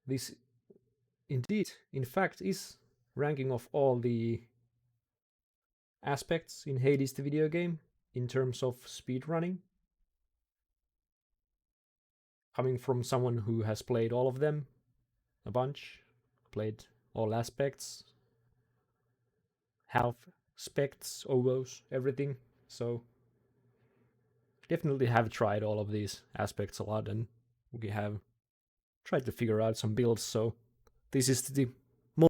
this indeed, in fact, is ranking of all the aspects in Hades the video game in terms of speedrunning. Coming from someone who has played all of them a bunch, played all aspects, half spects, oboes, everything. So definitely have tried all of these aspects a lot, and we have tried to figure out some builds. So this is the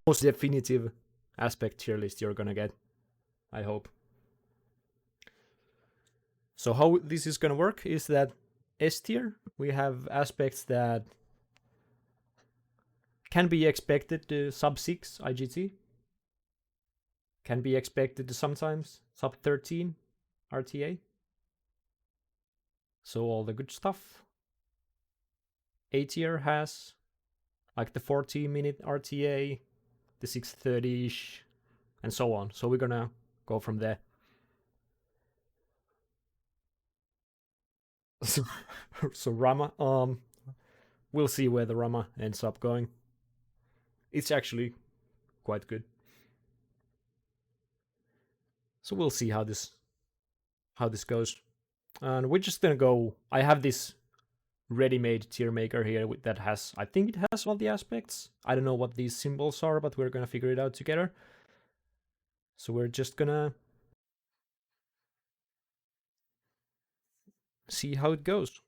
most definitive aspect tier list you're gonna get, I hope. So how this is gonna work is that S tier, we have aspects that can be expected to sub 6 IGT, can be expected to sometimes sub 13 RTA. So all the good stuff. A tier has like the 40-minute RTA, the 630-ish, and so on. So we're gonna go from there. So Rama, we'll see where the Rama ends up going. It's actually quite good. So we'll see how this goes. And we're just gonna go. I have this ready-made tier maker here that has, I think it has all the aspects. I don't know what these symbols are, but we're gonna figure it out together. So we're just gonna see how it goes.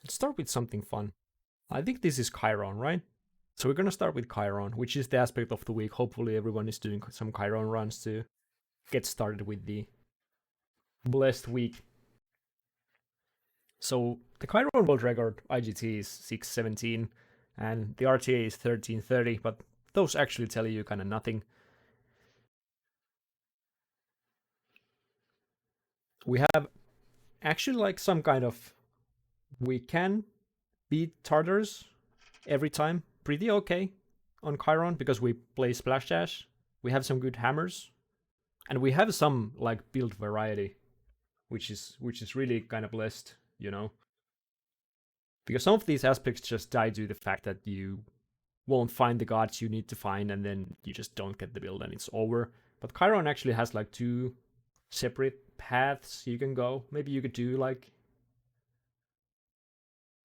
Let's start with something fun. I think this is Chiron, right? So we're gonna start with Chiron, which is the aspect of the week. Hopefully everyone is doing some Chiron runs to get started with the blessed week. So the Chiron world record IGT is 617 and the RTA is 1330, but those actually tell you kind of nothing. We have actually like some kind of, we can beat Tartars every time pretty okay on Chiron because we play Splash Dash, we have some good hammers, and we have some like build variety, which is really kind of blessed, you know. Because some of these aspects just die due to the fact that you won't find the gods you need to find, and then you just don't get the build and it's over. But Chiron actually has like 2 separate paths you can go. Maybe you could do like,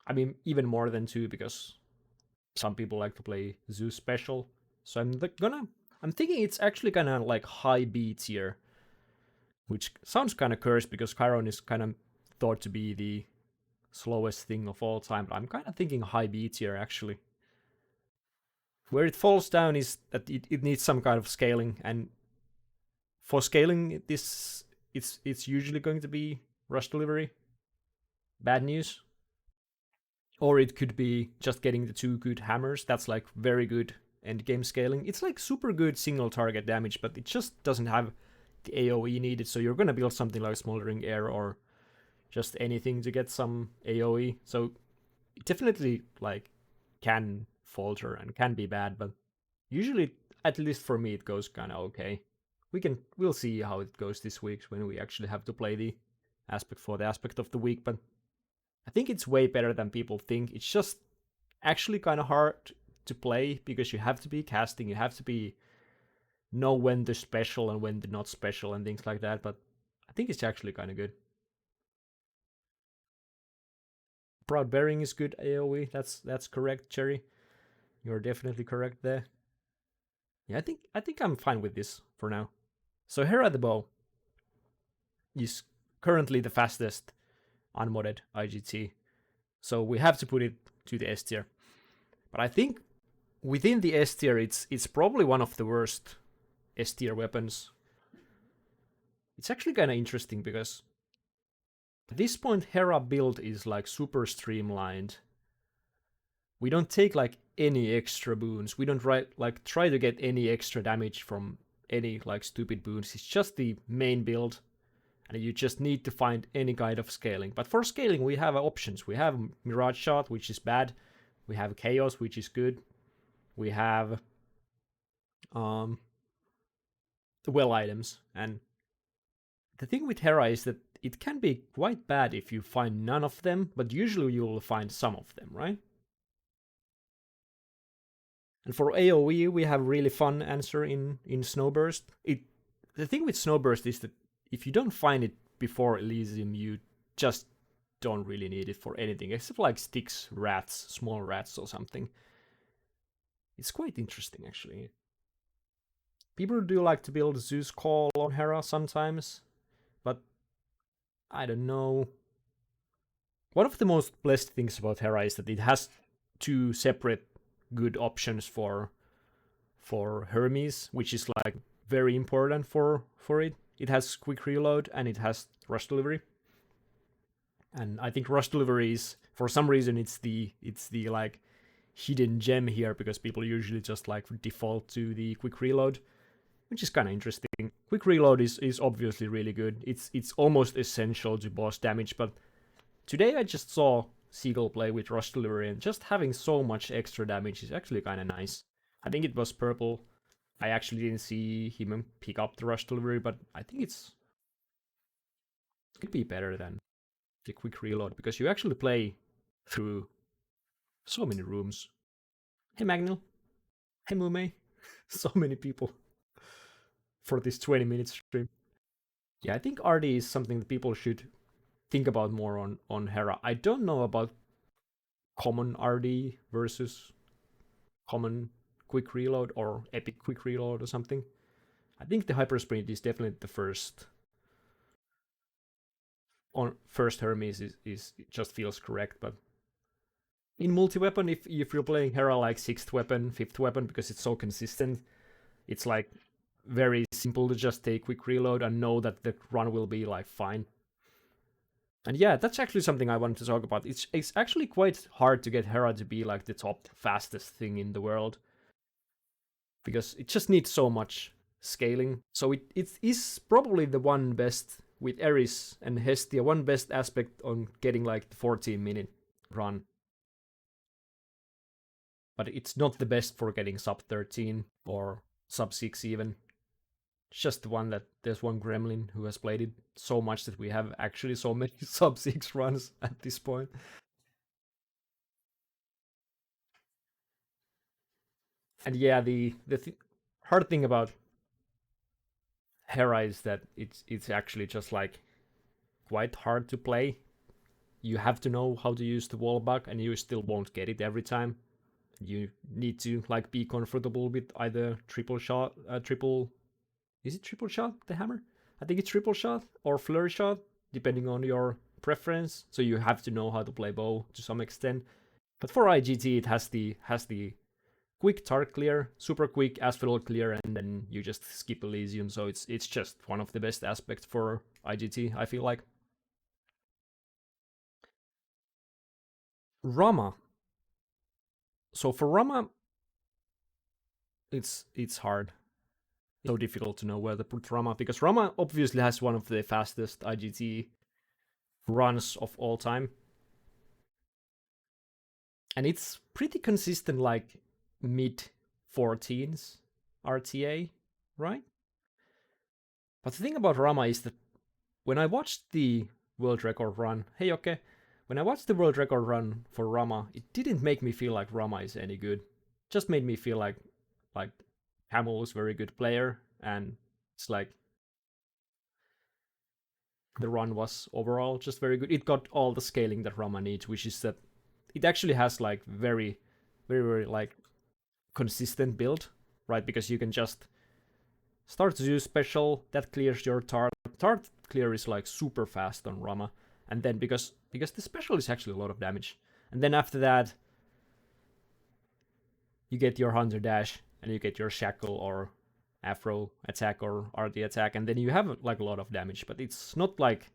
I mean, even more than 2 because some people like to play Zeus special. So I'm thinking it's actually kind of like high B tier, which sounds kind of cursed because Chiron is kind of thought to be the slowest thing of all time, but I'm kind of thinking high B tier actually. Where it falls down is that it needs some kind of scaling, and for scaling this, it's usually going to be rush delivery. Bad news. Or it could be just getting the 2 good hammers. That's like very good end game scaling. It's like super good single target damage, but it just doesn't have the AoE needed. So you're gonna build something like Smoldering Air or just anything to get some AoE. So it definitely like can falter and can be bad, but usually, at least for me, it goes kind of okay. We'll see how it goes this week when we actually have to play the aspect for the aspect of the week, but I think it's way better than people think. It's just actually kind of hard to play because you have to be casting, you have to be know when they're special and when they're not special and things like that, but I think it's actually kind of good. Proud Bearing is good AoE. That's correct, Cherry. You're definitely correct there. Yeah, I think I'm fine with this for now. So Hera the Bow is currently the fastest unmodded IGT. So we have to put it to the S tier. But I think within the S tier, it's probably one of the worst S tier weapons. It's actually kind of interesting because at this point, Hera build is like super streamlined. We don't take like any extra boons. We don't try to get any extra damage from any like stupid boons. It's just the main build, and you just need to find any kind of scaling. But for scaling, we have options. We have Mirage Shot, which is bad. We have Chaos, which is good. We have well items. And the thing with Hera is that it can be quite bad if you find none of them, but usually you will find some of them, right? And for AoE, we have really fun answer in Snowburst. The thing with Snowburst is that if you don't find it before Elysium, you just don't really need it for anything, except like sticks, rats, small rats or something. It's quite interesting, actually. People do like to build Zeus Call on Hera sometimes, but I don't know. One of the most blessed things about Hera is that it has two separate good options for Hermes, which is like very important for it. It has quick reload and it has rush delivery. And I think rush delivery is, for some reason, it's the like hidden gem here, because people usually just like default to the quick reload, which is kind of interesting. Quick reload is obviously really good. It's almost essential to boss damage, but today I just saw Seagull play with rush delivery, and just having so much extra damage is actually kind of nice. I think it was purple. I actually didn't see him pick up the rush delivery, but I think it could be better than the quick reload, because you actually play through so many rooms. Hey Magnil. Hey Mume. So many people for this 20-minute stream. Yeah, I think RD is something that people should think about more on Hera. I don't know about common RD versus common quick reload or epic quick reload or something. I think the hyper sprint is definitely the first. On first Hermes is it just feels correct, but in multi-weapon, if you're playing Hera like 6th weapon, 5th weapon, because it's so consistent, it's like very simple to just take quick reload and know that the run will be like fine. And yeah, that's actually something I wanted to talk about. It's actually quite hard to get Hera to be like the top fastest thing in the world, because it just needs so much scaling. So it is probably the one best, with Eris and Hestia, one best aspect on getting like the 14-minute run. But it's not the best for getting sub 13 or sub 6 even. It's just the one that there's one gremlin who has played it so much that we have actually so many sub 6 runs at this point. And yeah, the hard thing about Hera is that it's actually just like quite hard to play. You have to know how to use the wall bug, and you still won't get it every time. You need to like be comfortable with either triple shot, is it triple shot, the hammer? I think it's triple shot or flurry shot, depending on your preference. So you have to know how to play bow to some extent. But for IGT, it has the quick target clear, super quick asphodel clear, and then you just skip Elysium. So it's just one of the best aspects for IGT, I feel like. Rama. So for Rama, it's hard. It's so difficult to know where to put Rama, because Rama obviously has one of the fastest IGT runs of all time. And it's pretty consistent, like mid 14s RTA, right? But the thing about Rama is that when I watched the world record run, hey okay, when I watched the world record run for Rama, it didn't make me feel like Rama is any good. It just made me feel like Hamel is a very good player, and it's like the run was overall just very good. It got all the scaling that Rama needs, which is that it actually has like very, very, very like consistent build, right? Because you can just start to do special that clears your tart. Tart clear is like super fast on Rama, and then because the special is actually a lot of damage, and then after that you get your Hunter Dash and you get your Shackle or Afro attack or RD attack, and then you have like a lot of damage, but it's not like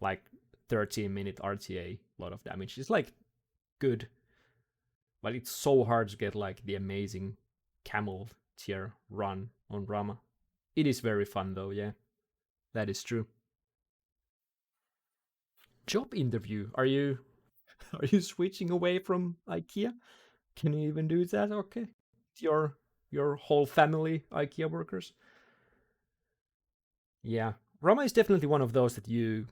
13-minute RTA a lot of damage. It's like good, but it's so hard to get like the amazing camel tier run on Rama. It is very fun though, yeah. That is true. Job interview. Are you switching away from IKEA? Can you even do that? Okay. Your whole family IKEA workers. Yeah. Rama is definitely one of those that you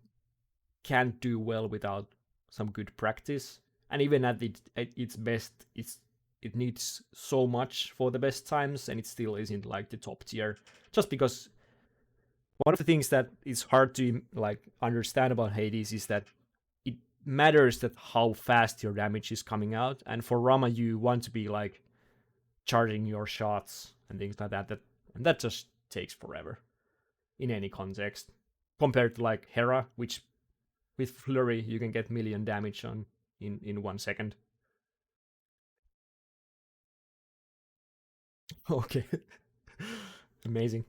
can't do well without some good practice. And even at its best, it needs so much for the best times, and it still isn't like the top tier. Just because one of the things that is hard to like understand about Hades is that it matters that how fast your damage is coming out, and for Rama you want to be like charging your shots and things like that. And that just takes forever in any context compared to like Hera, which with flurry you can get million damage on in 1 second. Okay. Amazing.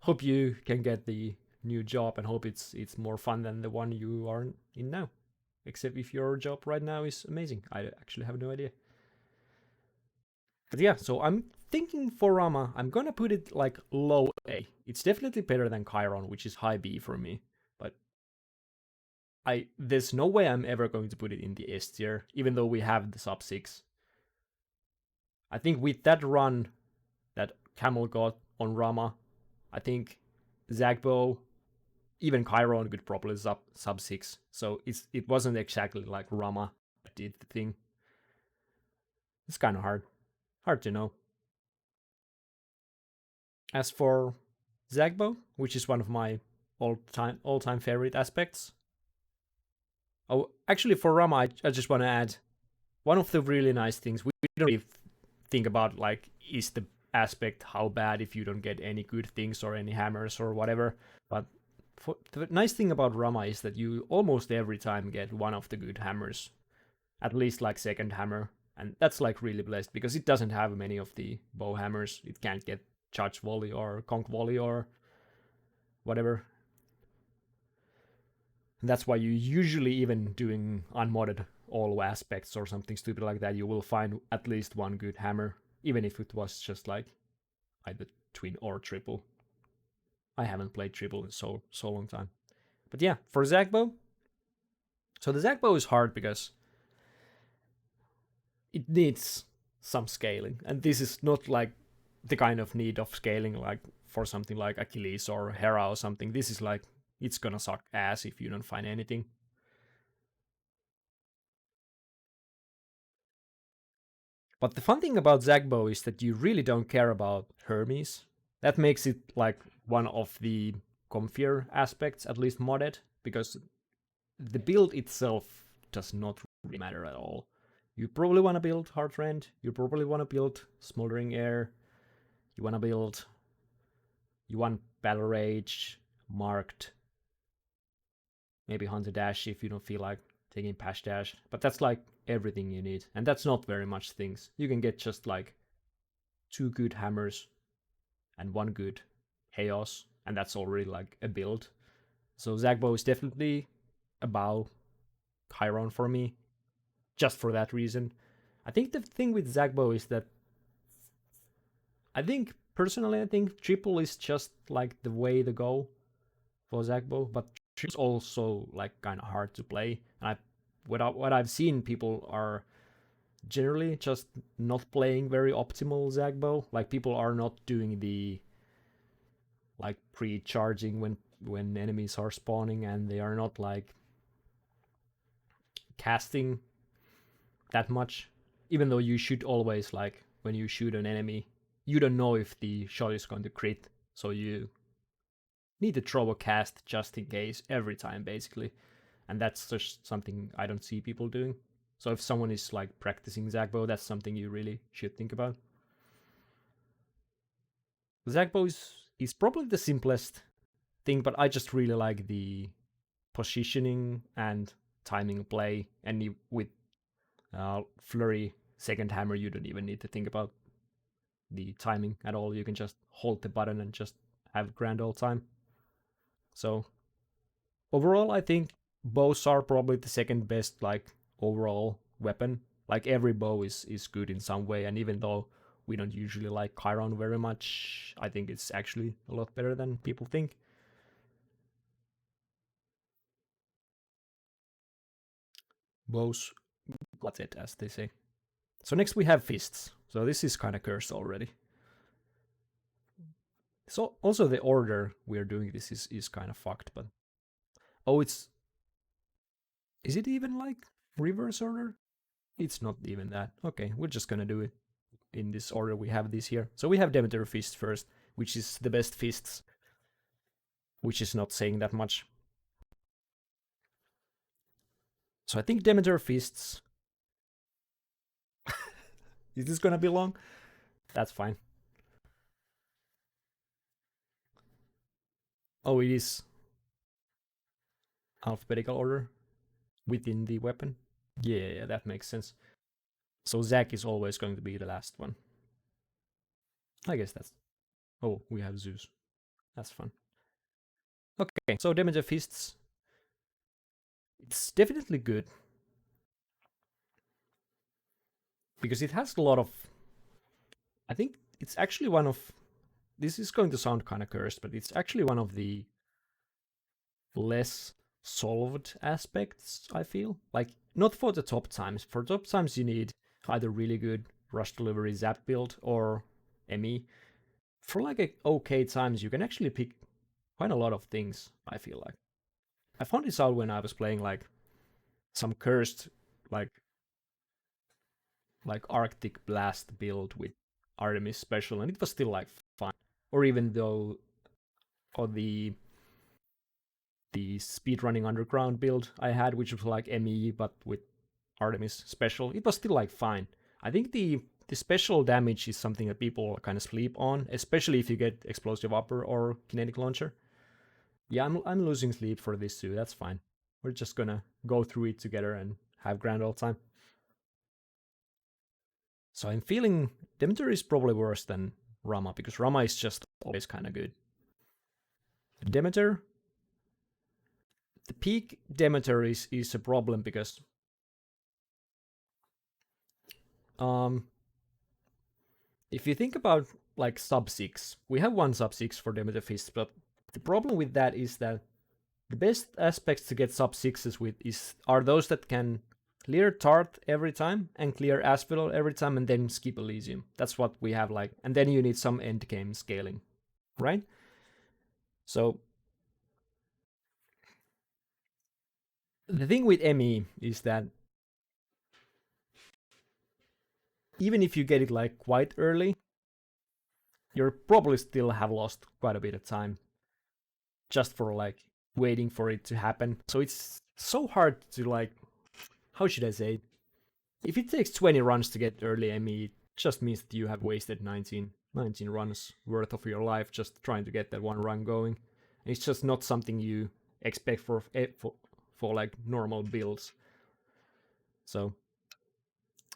Hope you can get the new job and hope it's more fun than the one you are in now. Except if your job right now is amazing. I actually have no idea. But yeah, so I'm thinking for Rama, I'm gonna put it like low A. It's definitely better than Chiron, which is high B for me. But there's no way I'm ever going to put it in the S tier, even though we have the sub 6. I think with that run that Camel got on Rama, I think Zagbo, even Chiron could probably sub 6. So it wasn't exactly like Rama that did the thing. It's kind of hard to know. As for Zagbo, which is one of my all-time favorite aspects. Oh, actually, for Rama, I just want to add one of the really nice things. We don't really think about like is the aspect how bad if you don't get any good things or any hammers or whatever. But the nice thing about Rama is that you almost every time get one of the good hammers, at least like second hammer, and that's like really blessed because it doesn't have many of the bow hammers. It can't get charge volley or conk volley or whatever. And that's why you usually, even doing unmodded all aspects or something stupid like that, you will find at least one good hammer, even if it was just like either twin or triple. I haven't played triple in so long time. But yeah, for Zagbo. So the Zagbo is hard because it needs some scaling. And this is not like the kind of need of scaling like for something like Achilles or Hera or something. This is like, it's gonna suck ass if you don't find anything. But the fun thing about Zagbo is that you really don't care about Hermes. That makes it like one of the comfier aspects, at least modded, because the build itself does not really matter at all. You probably want to build Heartrend, you probably want to build Smoldering Air, you want Battle Rage, Marked, maybe Hunter Dash if you don't feel like taking Pash Dash, but that's like everything you need, and that's not very much things. You can get just like 2 good hammers and 1 good chaos, and that's already like a build. So Zagbo is definitely above Chiron for me, just for that reason. I think the thing with Zagbo is that I think triple is just like the way to go for Zagbo, but triple's also like kind of hard to play. And what I've seen, people are generally just not playing very optimal Zagbo. Like people are not doing the like pre-charging when enemies are spawning, and they are not like casting that much. Even though you should always, like when you shoot an enemy, you don't know if the shot is going to crit, so you need to throw a cast just in case every time basically. And that's just something I don't see people doing. So if someone is like practicing Zagbo, that's something you really should think about. Zagbo is probably the simplest thing, but I just really like the positioning and timing play. And with flurry second hammer, you don't even need to think about the timing at all. You can just hold the button and just have grand old time. So overall, I think bows are probably the second best like overall weapon. Like every bow is good in some way, and even though we don't usually like Chiron very much, I think it's actually a lot better than people think. Bows, that's it, as they say. So next we have fists. So this is kind of cursed already. So also the order we are doing this is kind of fucked, but oh, it's Is it even like reverse order? It's not even that. Okay, we're just gonna do it in this order we have this here. So we have Demeter Fist first, which is the best fists, which is not saying that much. So I think Demeter Fists. Is this gonna be long? That's fine. Oh, it is alphabetical order within the weapon. Yeah, that makes sense. So Zack is always going to be the last one. I guess that's... Oh, we have Zeus. That's fun. Okay, so Demeter Fists. It's definitely good. Because it has a lot of... I think it's actually one of... This is going to sound kind of cursed, but it's actually one of the less solved aspects, I feel. Like, not for the top times. For top times, you need either really good rush delivery zap build or ME. For like a okay times, you can actually pick quite a lot of things, I feel like. I found this out when I was playing like some cursed like Arctic Blast build with Artemis special, and it was still like fine. Or even though on the speedrunning underground build I had, which was like ME but with Artemis special, it was still like fine. I think the special damage is something that people kind of sleep on, especially if you get explosive upper or kinetic launcher. Yeah, I'm losing sleep for this too. That's fine. We're just gonna go through it together and have grand old time. So I'm feeling Demeter is probably worse than Rama, because Rama is just always kind of good. Demeter, the peak Demeter is a problem because if you think about like sub 6, we have one sub 6 for Demeter Fist, but the problem with that is that the best aspects to get sub 6s with are those that can clear Tart every time and clear Asphodel every time and then skip Elysium. That's what we have like, and then you need some end game scaling, right? So the thing with ME is that even if you get it like quite early, you'll probably still have lost quite a bit of time just for like waiting for it to happen. So it's so hard to like, how should I say it? If it takes 20 runs to get early ME, it just means that you have wasted 19 runs worth of your life just trying to get that one run going. It's just not something you expect for like normal builds. So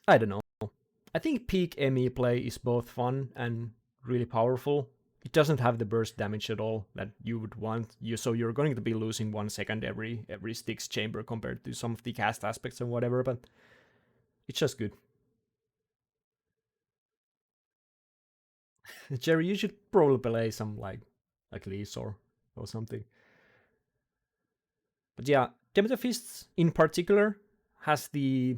I don't know. I think peak ME play is both fun and really powerful. It doesn't have the burst damage at all that you would want. So you're going to be losing 1 second every Styx chamber compared to some of the cast aspects and whatever, but it's just good. Jerry, you should probably play some like Achilles or something. But yeah, Demeter Fists in particular has the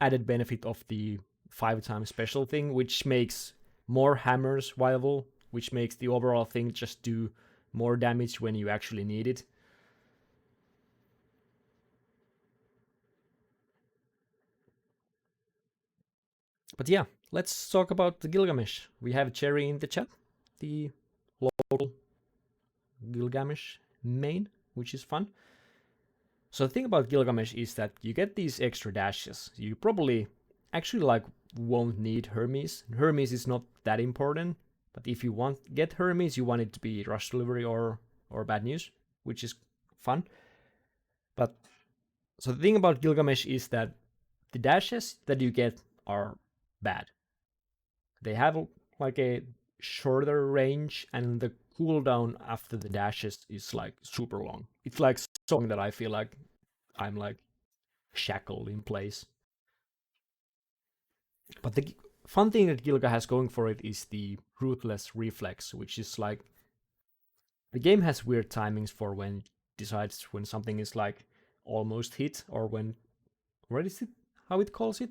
added benefit of the 5-time special thing, which makes more hammers viable, which makes the overall thing just do more damage when you actually need it. But yeah, let's talk about the Gilgamesh. We have Cherry in the chat, the local Gilgamesh main, which is fun. So the thing about Gilgamesh is that you get these extra dashes. You probably actually like won't need Hermes. Hermes is not that important, but if you get Hermes, you want it to be rush delivery or bad news, which is fun. But so the thing about Gilgamesh is that the dashes that you get are bad. They have like a shorter range, and the cooldown after the dashes is like super long. It's like so long that I feel like I'm like shackled in place. But the fun thing that Gilga has going for it is the ruthless reflex, which is like the game has weird timings for when it decides when something is like almost hit or when what is it? How it calls it?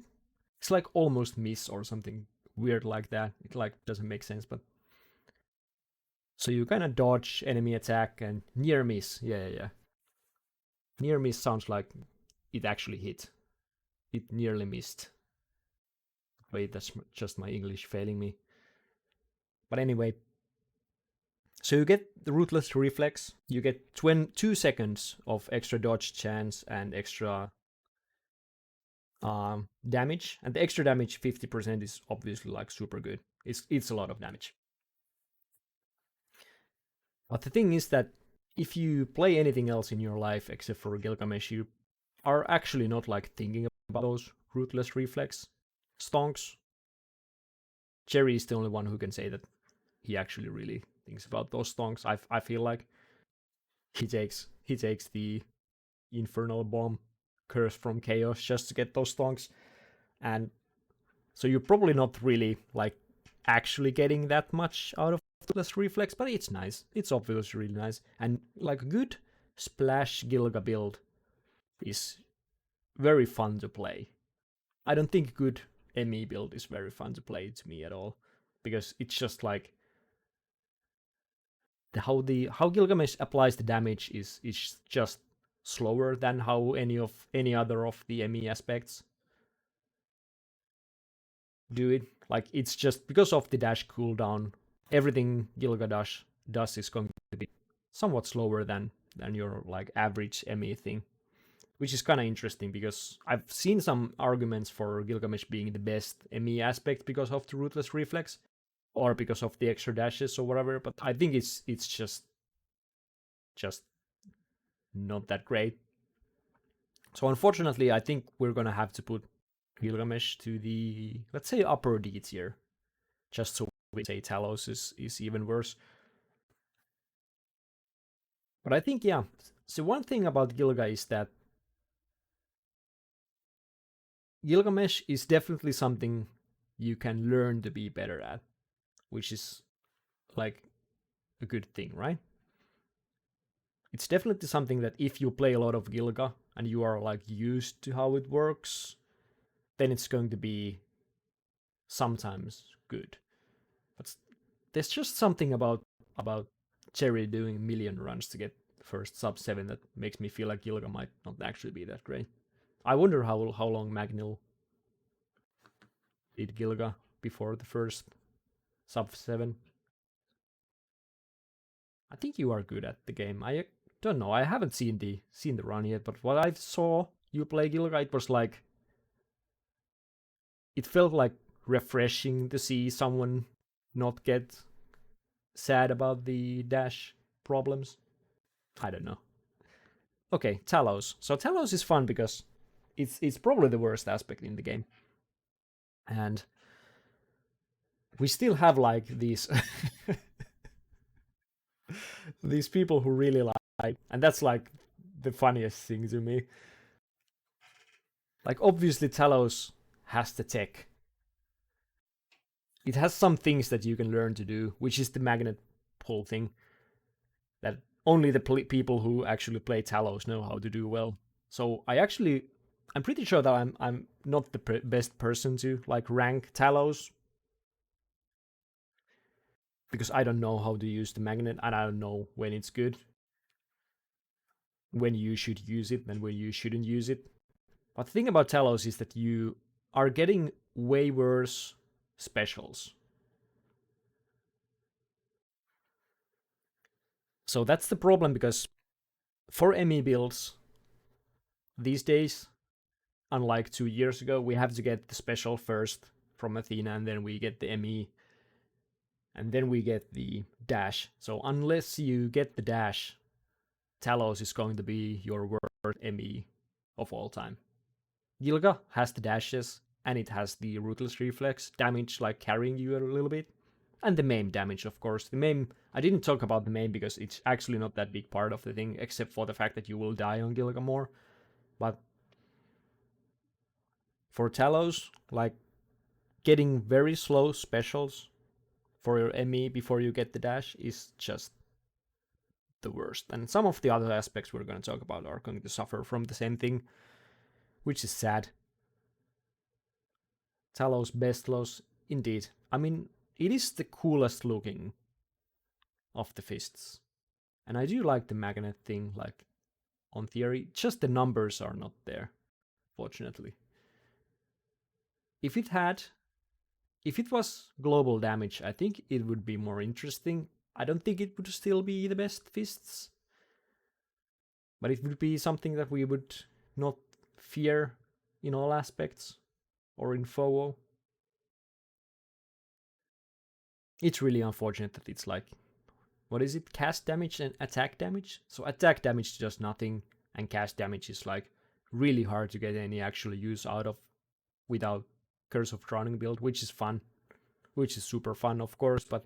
It's like almost miss or something weird like that. It like doesn't make sense, but so you kind of dodge enemy attack and near miss. Yeah. Near miss sounds like it actually hit. It nearly missed. Wait, that's just my English failing me. But anyway, so you get the Ruthless Reflex, you get 2 seconds of extra dodge chance and extra damage, and the extra damage 50% is obviously like super good. It's a lot of damage. But the thing is that if you play anything else in your life except for Gilgamesh, you are actually not like thinking about those Ruthless Reflex stonks. Jerry is the only one who can say that he actually really thinks about those stonks. I feel like he takes the infernal bomb curse from chaos just to get those stonks, and so you're probably not really like actually getting that much out of Ruthless Reflex, but it's nice. It's obviously really nice, and like a good splash Gilga build is very fun to play. I don't think good ME build is very fun to play to me at all, because it's just like how Gilgamesh applies the damage is just slower than how any other of the ME aspects do it. Like it's just because of the dash cooldown, everything Gilgamesh does is going to be somewhat slower than your like average ME thing, which is kind of interesting because I've seen some arguments for Gilgamesh being the best ME aspect because of the Ruthless Reflex or because of the extra dashes or whatever, but I think it's just not that great. So unfortunately, I think we're gonna have to put Gilgamesh to the, let's say, upper D tier, just so we say Talos is even worse. But I think, yeah, so one thing about Gilga is that Gilgamesh is definitely something you can learn to be better at, which is like a good thing, right? It's definitely something that if you play a lot of Gilga and you are like used to how it works, then it's going to be sometimes good. But there's just something about Cherry doing a million runs to get the first sub 7 that makes me feel like Gilga might not actually be that great. I wonder how long Magnil did Gilga before the first sub 7. I think you are good at the game. I don't know. I haven't seen the run yet, but what I saw you play Gilga, it was like it felt like refreshing to see someone not get sad about the dash problems. I don't know. Okay, Talos. So Talos is fun because it's probably the worst aspect in the game. And we still have like these these people who really like, and that's like the funniest thing to me. Like obviously Talos has the tech. It has some things that you can learn to do, which is the magnet pull thing that only the people who actually play Talos know how to do well. So I'm pretty sure that I'm not the best person to like rank Talos because I don't know how to use the magnet and I don't know when it's good, when you should use it and when you shouldn't use it. But the thing about Talos is that you are getting way worse specials. So that's the problem because for ME builds these days, unlike 2 years ago, we have to get the special first from Athena and then we get the ME and then we get the dash. So unless you get the dash, Talos is going to be your worst ME of all time. Gilga has the dashes and it has the Ruthless Reflex damage, like carrying you a little bit. And the maim damage, of course. The maim, I didn't talk about the maim because it's actually not that big part of the thing, except for the fact that you will die on Gilga more. But for Talos, like getting very slow specials for your ME before you get the dash is just the worst. And some of the other aspects we're going to talk about are going to suffer from the same thing, which is sad. Talos, Bestlos, indeed. I mean, it is the coolest looking of the fists. And I do like the magnet thing, like, on theory. Just the numbers are not there. unfortunately. If it was global damage, I think it would be more interesting. I don't think it would still be the best fists, but it would be something that we would not fear in all aspects or in FOO. It's really unfortunate that it's like, what is it? Cast damage and attack damage? So attack damage does nothing, and cast damage is like really hard to get any actual use out of without Curse of Drowning build, which is fun. Which is super fun, of course, but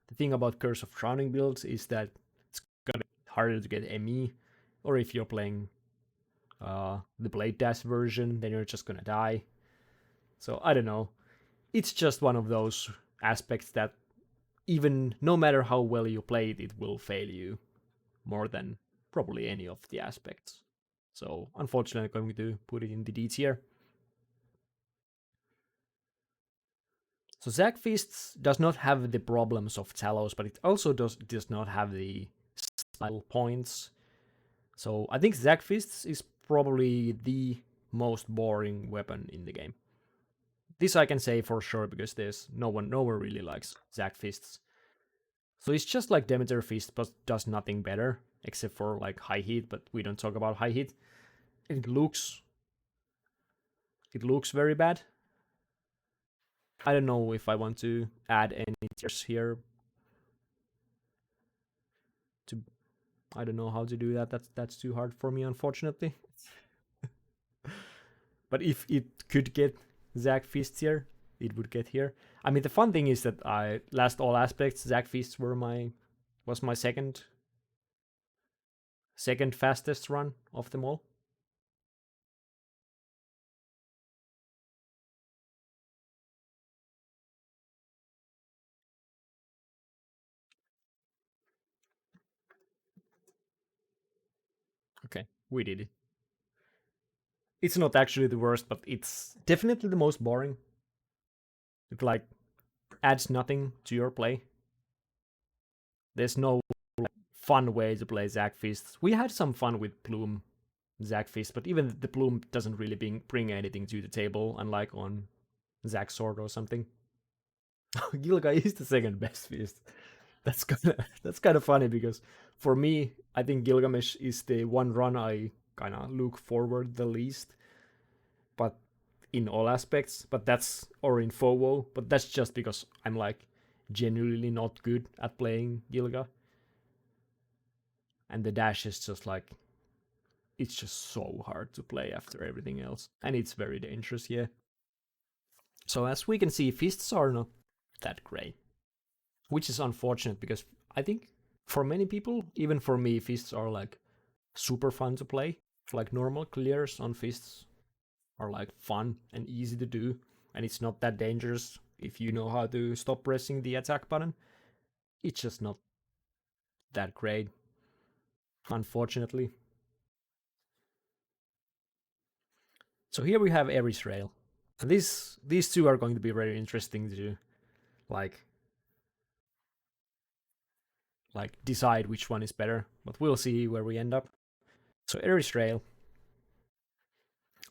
the thing about Curse of Drowning builds is that it's gonna be harder to get ME, or if you're playing the Blade Dash version, then you're just gonna die. So I don't know. It's just one of those aspects that even no matter how well you play it, it will fail you more than probably any of the aspects. So unfortunately, I'm going to put it in the D tier. So Zac Fists does not have the problems of Talos, but it also does not have the style points. So I think Zac Fists is probably the most boring weapon in the game. This I can say for sure because there's no one really likes Zac Fists. So it's just like Demeter Fist, but does nothing better except for like high hit. But we don't talk about high hit. It looks very bad. I don't know if I want to add any tiers here. I don't know how to do that. That's too hard for me, unfortunately. But if it could get Zac Fist here, it would get here. I mean, the fun thing is that I last all aspects Zac Fists was my second fastest run of them all. Okay, we did it. It's not actually the worst, but it's definitely the most boring. It like adds nothing to your play. There's no fun way to play Zac Fists. We had some fun with Plume Zac Fist, but even the Plume doesn't really bring anything to the table, unlike on Zac Sword or something. Gilgamesh is the second best fist. That's kind of funny because for me, I think Gilgamesh is the one run I kind of look forward the least, but in all aspects. But that's or in FOWO, but that's just because I'm like genuinely not good at playing Gilga, and the dash is just like it's just so hard to play after everything else, and it's very dangerous. Yeah. So as we can see, fists are not that great, which is unfortunate because I think for many people, even for me, fists are like super fun to play. Like normal clears on fists are like fun and easy to do, and it's not that dangerous if you know how to stop pressing the attack button. It's just not that great, unfortunately. So here we have Eris Rail. And these two are going to be very interesting to like decide which one is better, but we'll see where we end up. So Eris Rail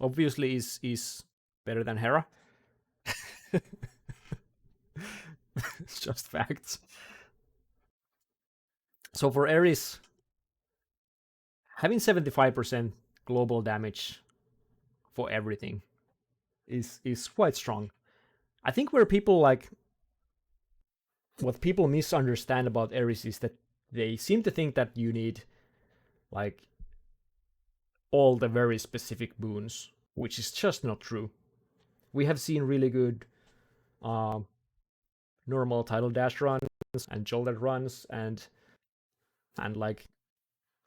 obviously is better than Hera. It's just facts. So for Eris, having 75% global damage for everything is quite strong. I think where people like what people misunderstand about Eris is that they seem to think that you need like all the very specific boons, which is just not true. We have seen really good normal title dash runs and jolted runs and like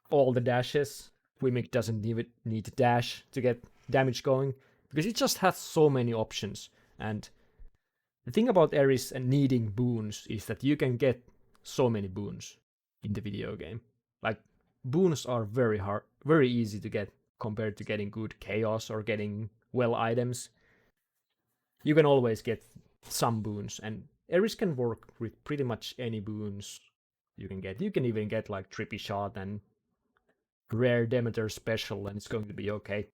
all the dashes. Wimik doesn't even need to dash to get damage going because it just has so many options. And the thing about Eris and needing boons is that you can get so many boons in the video game. Like boons are very easy to get compared to getting good chaos or getting well items. You can always get some boons, and Eris can work with pretty much any boons you can get. You can even get like Trippy Shot and rare Demeter special, and it's going to be okay.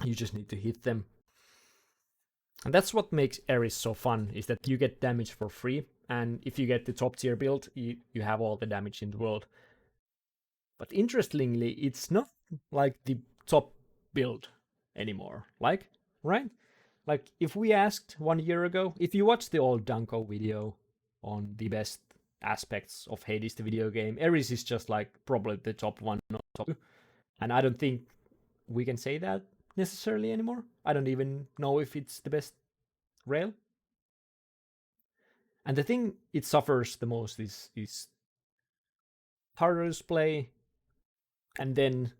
You just need to hit them. And that's what makes Eris so fun, is that you get damage for free, and if you get the top tier build, you have all the damage in the world. But interestingly, it's not like the top build anymore. Like, right? Like, if we asked 1 year ago, if you watched the old Danko video on the best aspects of Hades, the video game, Eris is just like probably the top one, not top two. And I don't think we can say that necessarily anymore. I don't even know if it's the best rail. And the thing it suffers the most is harder to play, and then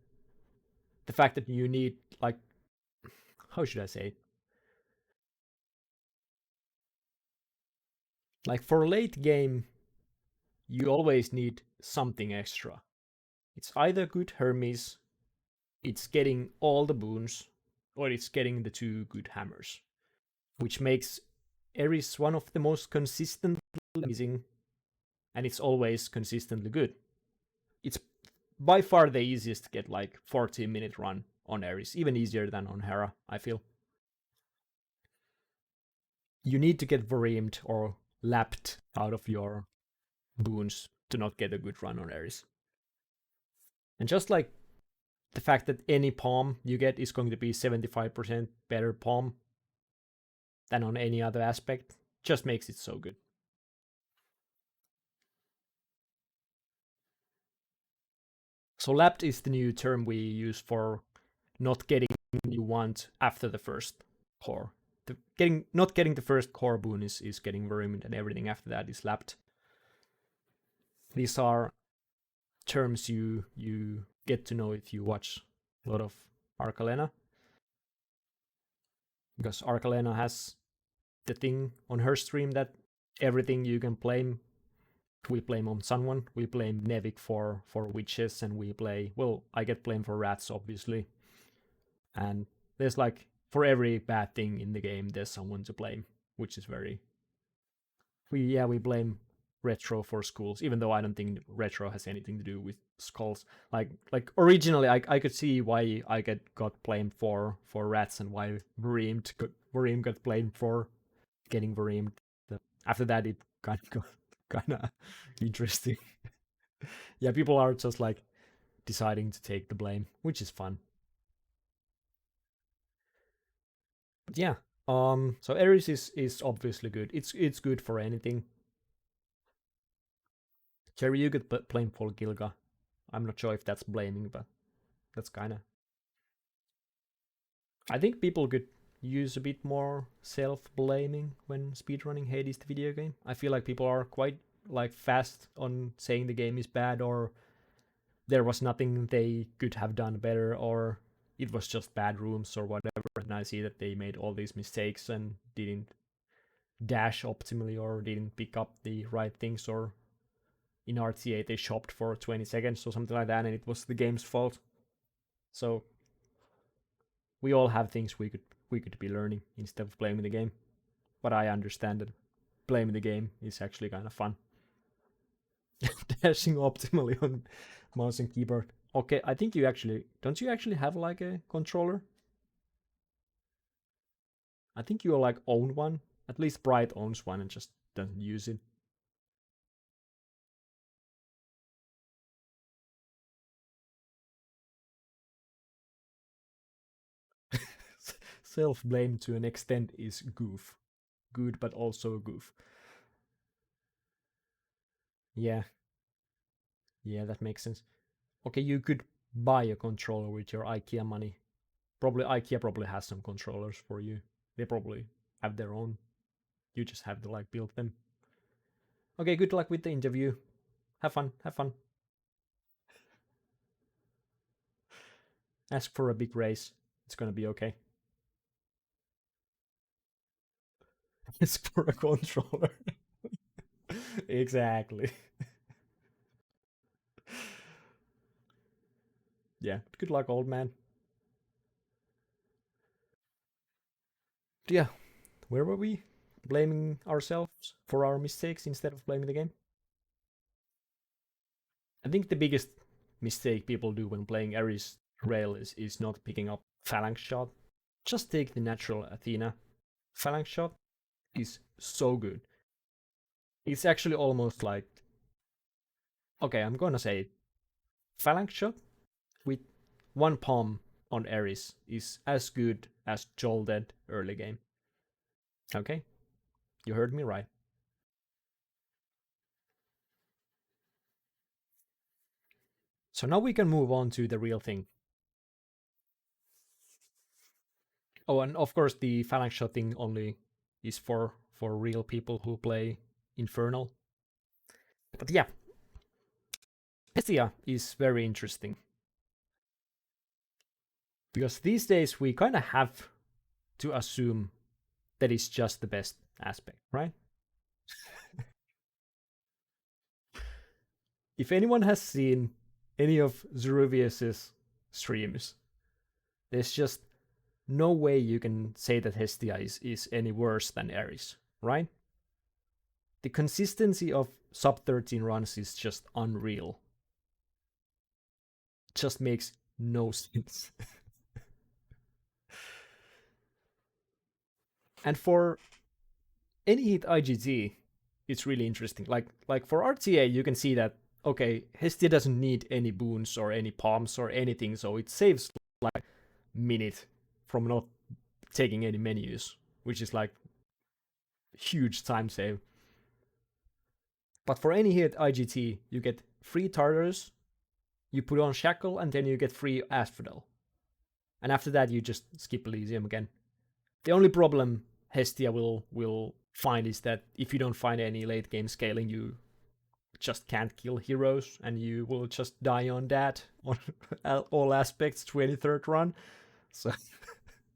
the fact that you need, like, how should I say it? Like, for late game, you always need something extra. It's either good Hermes, it's getting all the boons, or it's getting the 2 good hammers, which makes Eris one of the most consistently amazing, and it's always consistently good. It's by far the easiest to get like 40-minute run on Eris, even easier than on Hera, I feel. You need to get Vareemed or lapped out of your boons to not get a good run on Eris. And just like the fact that any palm you get is going to be 75% better palm than on any other aspect, just makes it so good. So lapped is the new term we use for not getting what you want after the first core. Not getting the first core boon is getting Vareemed, and everything after that is lapped. These are terms you get to know if you watch a lot of Arcalena, because Arcalena has the thing on her stream that everything you can blame, we blame on someone. We blame Nevik for witches, and we play, well, I get blamed for rats, obviously. And there's like, for every bad thing in the game, there's someone to blame, which is very... We blame retro for schools, even though I don't think retro has anything to do with skulls. Like originally, I could see why I got blamed for rats, and why Vareem got blamed for getting Vareemed. After that, it kind of got kind of interesting. Yeah, people are just like deciding to take the blame, which is fun. But yeah, so Eris is obviously good. It's good for anything. Jerry, you get blamed for Gilga. I'm not sure if that's blaming, but that's kind of... I think people could use a bit more self-blaming when speedrunning Hades the video game. I feel like people are quite like fast on saying the game is bad, or there was nothing they could have done better, or it was just bad rooms or whatever. And I see that they made all these mistakes and didn't dash optimally, or didn't pick up the right things, or in RTA they shopped for 20 seconds or something like that, and it was the game's fault. So we all have things we could be learning instead of blaming the game. But I understand that blaming the game is actually kind of fun. Dashing optimally on mouse and keyboard. Okay, I think don't you actually have like a controller? I think you like own one. At least Bright owns one and just doesn't use it. Self-blame to an extent is goof. Good, but also a goof. Yeah. Yeah, that makes sense. Okay, you could buy a controller with your IKEA money. Probably IKEA probably has some controllers for you. They probably have their own. You just have to like build them. Okay, good luck with the interview. Have fun, have fun. Ask for a big raise. It's gonna be okay. Ask for a controller. Exactly. Yeah, good luck, old man. Yeah, where were we? Blaming ourselves for our mistakes instead of blaming the game? I think the biggest mistake people do when playing Ares Rail is not picking up Phalanx Shot. just take the natural Athena. Phalanx shot is so good. It's actually almost like, okay, I'm gonna say it. Phalanx shot with one palm on Eris is as good as Jolted early game. Okay, you heard me right. So now we can move on to the real thing. Oh, and of course the phalanx shot thing only is for real people who play Infernal. But yeah, Hestia is very interesting. Because these days we kind of have to assume that it's just the best aspect, right? If anyone has seen any of Zeruvius's streams, there's just no way you can say that Hestia is any worse than Ares, right? The consistency of sub 13 runs is just unreal. It just makes no sense. And for any hit IGT, it's really interesting. Like for RTA, you can see that okay, Hestia doesn't need any boons or any palms or anything, so it saves like minute from not taking any menus, which is like huge time save. But for any hit IGT, you get free Tartarus, you put on Shackle, and then you get free Asphodel. And after that, you just skip Elysium again. The only problem Hestia will find is that if you don't find any late game scaling, you just can't kill heroes, and you will just die on that on all aspects 23rd run. So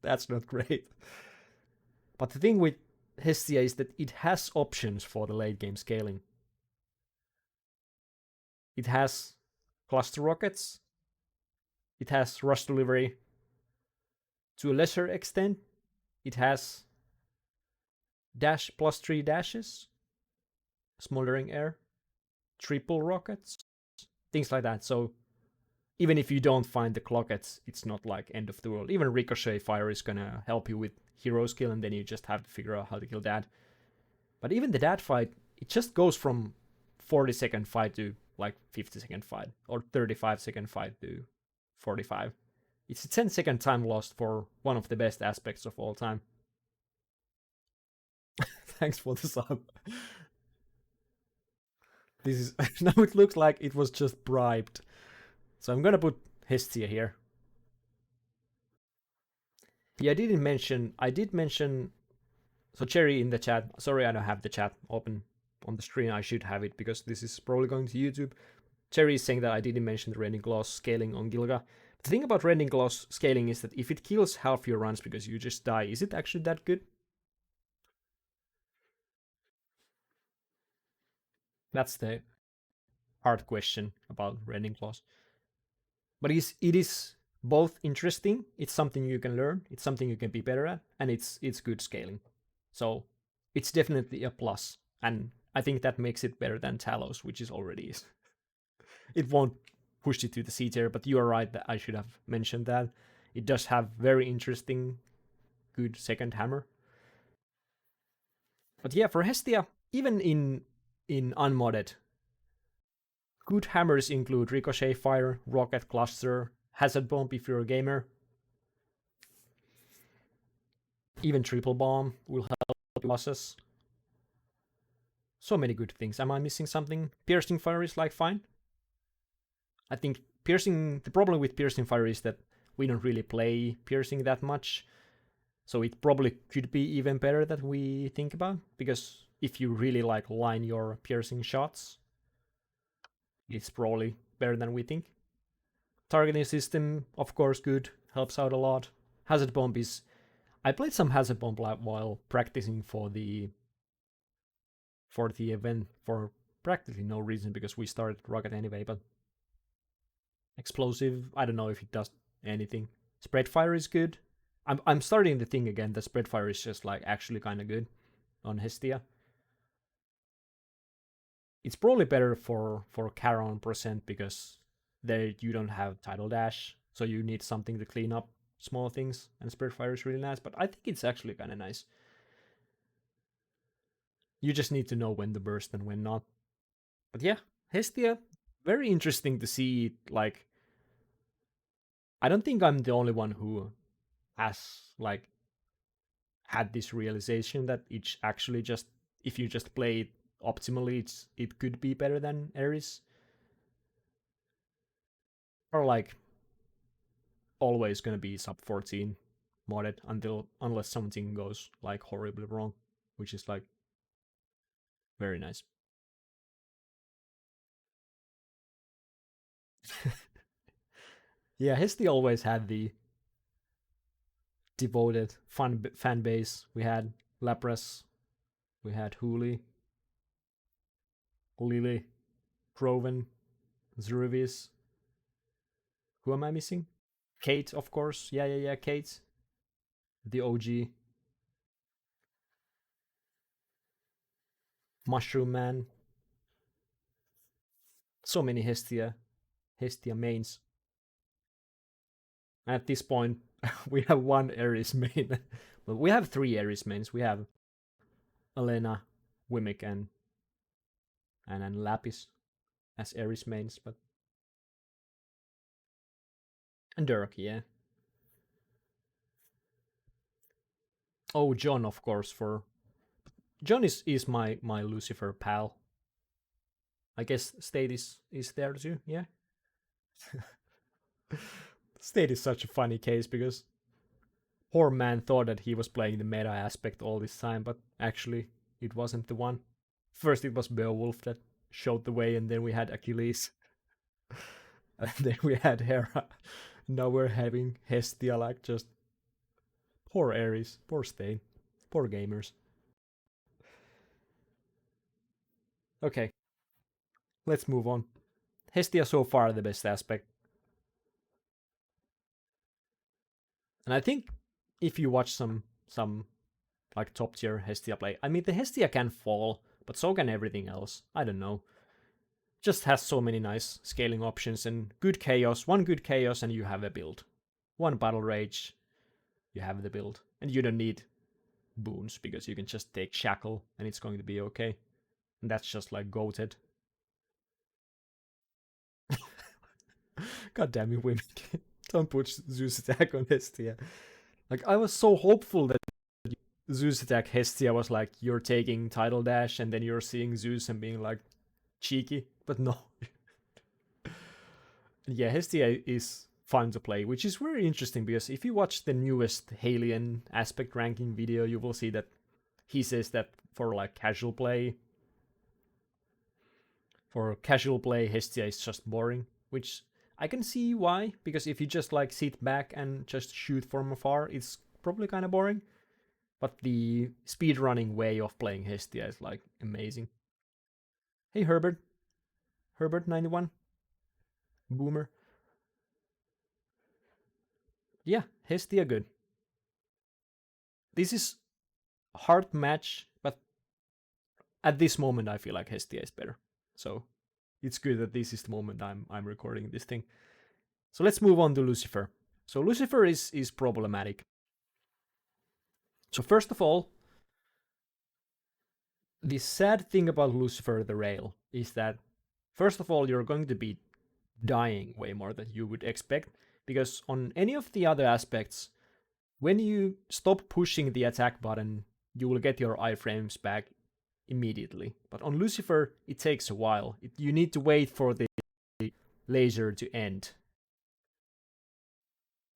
that's not great. But the thing with Hestia is that it has options for the late game scaling. It has cluster rockets, it has rush delivery. To a lesser extent, it has dash plus 3 dashes, smoldering air, triple rockets, things like that. So even if you don't find the clockets, it's not like end of the world. Even ricochet fire is gonna help you with hero skill, and then you just have to figure out how to kill that. But even the dad fight, it just goes from 40-second fight to like 50-second fight, or 35-second fight to 45. It's a 10-second time lost for one of the best aspects of all time. Thanks for the sub. This is now it looks like it was just bribed. So I'm gonna put Hestia here. Yeah, I did mention so Cherry in the chat. Sorry, I don't have the chat open on the screen. I should have it because this is probably going to YouTube. Cherry is saying that I didn't mention the Rending Claws scaling on Gilga. The thing about Rending Claws scaling is that if it kills half your runs because you just die, is it actually that good? That's the hard question about Rending Claws. But it is both interesting, it's something you can learn, it's something you can be better at, and it's good scaling. So it's definitely a plus, and I think that makes it better than Talos, which is already is. It won't push it to the C tier, but you are right that I should have mentioned that. It does have very interesting, good second hammer. But yeah, for Hestia, even in unmodded, good hammers include Ricochet Fire, Rocket Cluster, Hazard Bomb if you're a gamer. Even Triple Bomb will help losses. So many good things. Am I missing something? Piercing Fire is like fine. I think the problem with Piercing Fire is that we don't really play Piercing that much. So it probably could be even better that we think about, because if you really like line your piercing shots, it's probably better than we think. Targeting system, of course, good, helps out a lot. Hazard Bomb is... I played some Hazard Bomb while practicing for the event for practically no reason, because we started Rocket anyway, but Explosive, I don't know if it does anything. Spread Fire is good. I'm starting to think again that Spread Fire is just like actually kind of good on Hestia. It's probably better for Chiron percent because there you don't have Tidal Dash, so you need something to clean up small things, and Spiritfire is really nice, but I think it's actually kind of nice. You just need to know when to burst and when not. But yeah, Hestia, very interesting to see it, like, I don't think I'm the only one who has, like, had this realization that it's actually just, if you just play it optimally, it could be better than Eris. Or like always gonna be sub 14 modded unless something goes like horribly wrong, which is like very nice. Yeah, Hestia always had the devoted fan base. We had Lapras, we had Huli, Lily, Croven, Zruvis. Who am I missing? Kate, of course. Yeah, Kate. The OG. Mushroom Man. So many Hestia mains. And at this point, we have one Eris main. Well, we have 3 Eris mains. We have Elena, Wimic, and Lapis as Eris mains, but and Dirk, yeah. Oh, John, of course. For John is my Lucifer pal. I guess State is there too. Yeah. State is such a funny case because poor man thought that he was playing the meta aspect all this time, but actually it wasn't the one. First it was Beowulf that showed the way, and then we had Achilles, and then we had Hera. Now we're having Hestia, like, just poor Ares, poor Stain, poor gamers. Okay, let's move on. Hestia so far the best aspect. And I think if you watch some like top tier Hestia play, I mean the Hestia can fall, but so can everything else. I don't know. Just has so many nice scaling options and good chaos. One good chaos and you have a build. One battle rage, you have the build. And you don't need boons because you can just take shackle and it's going to be okay. And that's just like goated. God damn you, women. Don't put Zeus attack on Hestia. Like, I was so hopeful that Zeus attack Hestia was like, you're taking title dash and then you're seeing Zeus and being like, cheeky. But no. Yeah, Hestia is fun to play, which is very interesting because if you watch the newest Halion aspect ranking video, you will see that he says that for casual play, Hestia is just boring, which I can see why, because if you just sit back and just shoot from afar, it's probably kind of boring. But the speedrunning way of playing Hestia is amazing. Hey Herbert. Herbert91. Boomer. Yeah, Hestia good. This is a hard match, but at this moment I feel like Hestia is better. So it's good that this is the moment I'm recording this thing. So let's move on to Lucifer. So Lucifer is problematic. So first of all, the sad thing about Lucifer the Rail is that first of all you're going to be dying way more than you would expect, because on any of the other aspects, when you stop pushing the attack button, you will get your iframes back immediately. But on Lucifer, it takes a while. You need to wait for the laser to end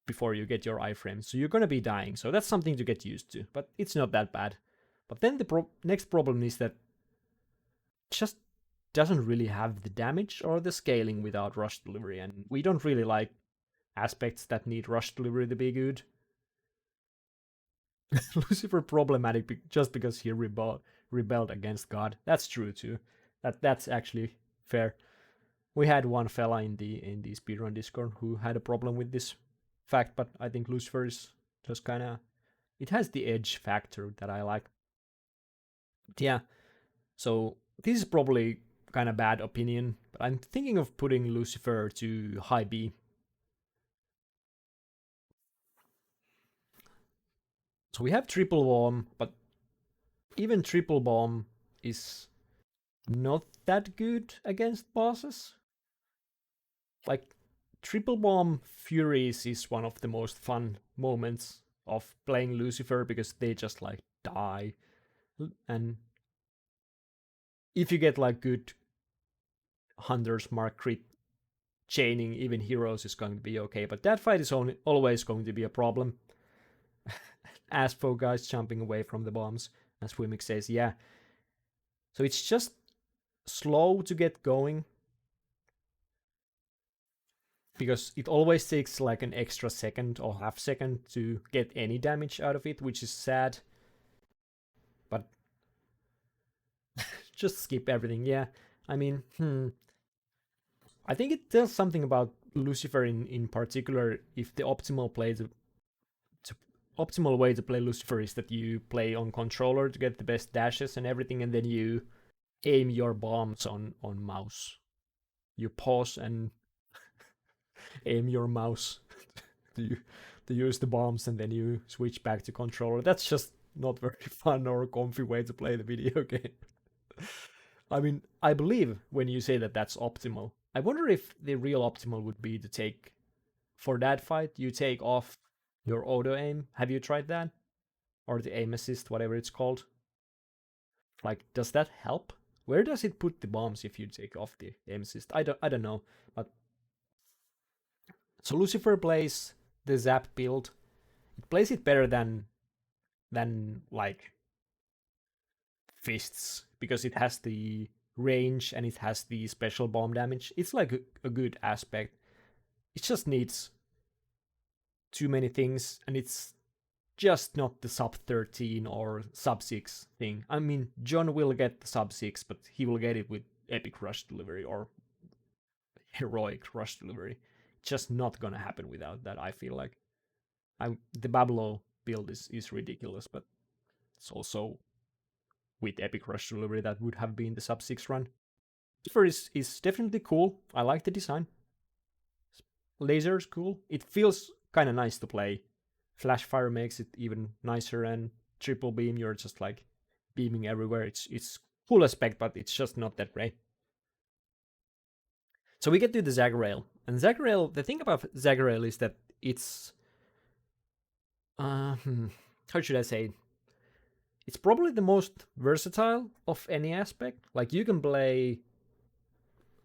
before you get your iframes. So you're going to be dying. So that's something to get used to. But it's not that bad. But then the next problem is that it just doesn't really have the damage or the scaling without rush delivery. And we don't really like aspects that need rush delivery to be good. Lucifer problematic just because he rebelled against God. That's true too. That's actually fair. We had one fella in the speedrun Discord who had a problem with this fact, but I think Lucifer is just kind of, it has the edge factor that I like. But yeah, so this is probably kind of bad opinion, but I'm thinking of putting Lucifer to high B. So we have triple bomb, but even triple bomb is not that good against bosses. Like, triple bomb Furies is one of the most fun moments of playing Lucifer because they just like die. And if you get like good Hunter's Mark crit chaining, even heroes is going to be okay. But that fight is always going to be a problem. Aspo guys jumping away from the bombs, as Wimmick says, yeah. So it's just slow to get going. Because it always takes like an extra second or half second to get any damage out of it, which is sad. But just skip everything, yeah. I mean, I think it tells something about Lucifer in particular if the optimal optimal way to play Lucifer is that you play on controller to get the best dashes and everything, and then you aim your bombs on mouse. You pause and aim your mouse to use the bombs, and then you switch back to controller. That's just not very fun or comfy way to play the video game. I mean, I believe when you say that that's optimal. I wonder if the real optimal would be to take, for that fight, you take off your auto aim. Have you tried that? Or the aim assist, whatever it's called? Like, does that help? Where does it put the bombs if you take off the aim assist? I don't know. But so Lucifer plays the Zap build. It plays it better than like Fists, because it has the range and it has the special bomb damage. It's like a good aspect. It just needs too many things, and it's just not the sub 13 or sub 6 thing. I mean, John will get the sub 6, but he will get it with epic rush delivery or heroic rush delivery. It's just not gonna happen without that, I feel like. The Bablo build is ridiculous, but it's also with epic rush delivery that would have been the sub 6 run. Lucifer is definitely cool. I like the design. Laser is cool. It feels kind of nice to play. Flash fire makes it even nicer, and triple beam, you're just like beaming everywhere. It's cool aspect, but it's just not that great. So we get to the Zagreo. And Zagreo, the thing about Zagreo is that it's how should I say? It's probably the most versatile of any aspect. Like, you can play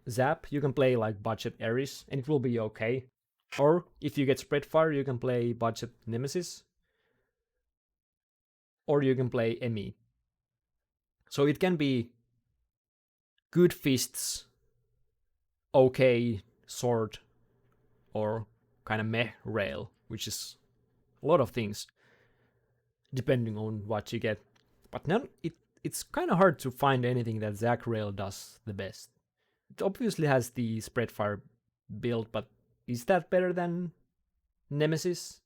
Zap, you can play like budget Eris, and it will be okay. Or if you get spread fire, you can play budget Nemesis. Or you can play ME. So it can be good fists, okay sword, or kind of meh rail, which is a lot of things, depending on what you get. But now it's kind of hard to find anything that Zagreo does the best. It obviously has the spread fire build, but is that better than Nemesis?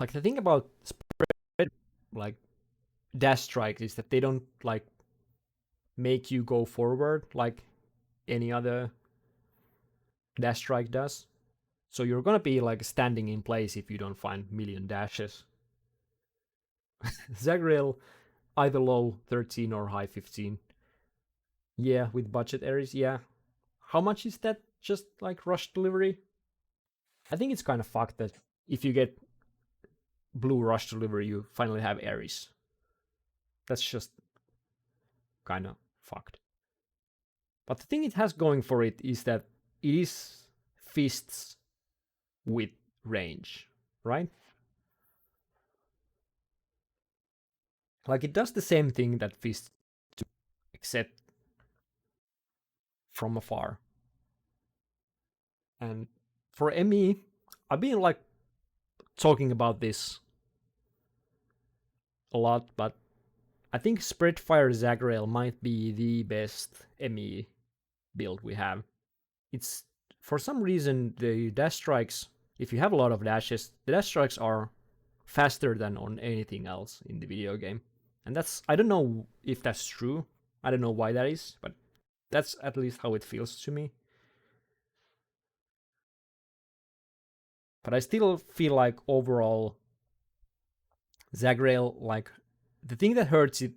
Like, the thing about spread, like dash strikes, is that they don't like make you go forward like any other dash strike does. So you're gonna be like standing in place if you don't find million dashes. Zagrel, either low 13 or high 15. Yeah, with budget areas, yeah. How much is that just like rush delivery? I think it's kind of fucked that if you get blue rush delivery, you finally have Ares. That's just kind of fucked. But the thing it has going for it is that it is fists with range, right? Like, it does the same thing that fists do, except from afar. And for ME, I've been like talking about this a lot, but I think Spreadfire Zagrel might be the best ME build we have. It's, for some reason, the dash strikes, if you have a lot of dashes, the dash strikes are faster than on anything else in the video game. And that's, I don't know if that's true. I don't know why that is, but that's at least how it feels to me. But I still feel like overall Zagreo, like the thing that hurts it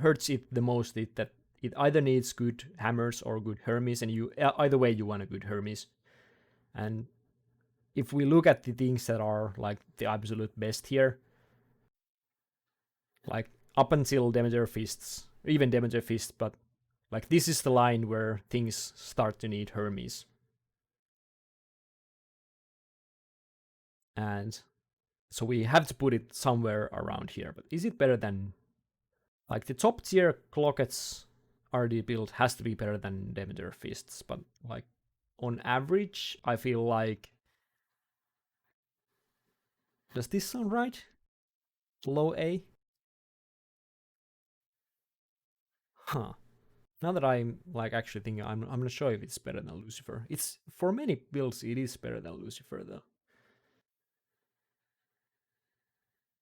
hurts it the most is that it either needs good hammers or good Hermes, and you either way you want a good Hermes. And if we look at the things that are like the absolute best here, like up until Demeter Fists, even Demeter Fist, but like this is the line where things start to need Hermes. And so we have to put it somewhere around here. But is it better than, like, the top tier Clocket's RD build has to be better than Demeter Fists, but like on average, I feel like, does this sound right? Low A? Huh. Now that I'm like actually thinking, I'm not sure if it's better than Lucifer. It's, for many builds, it is better than Lucifer though.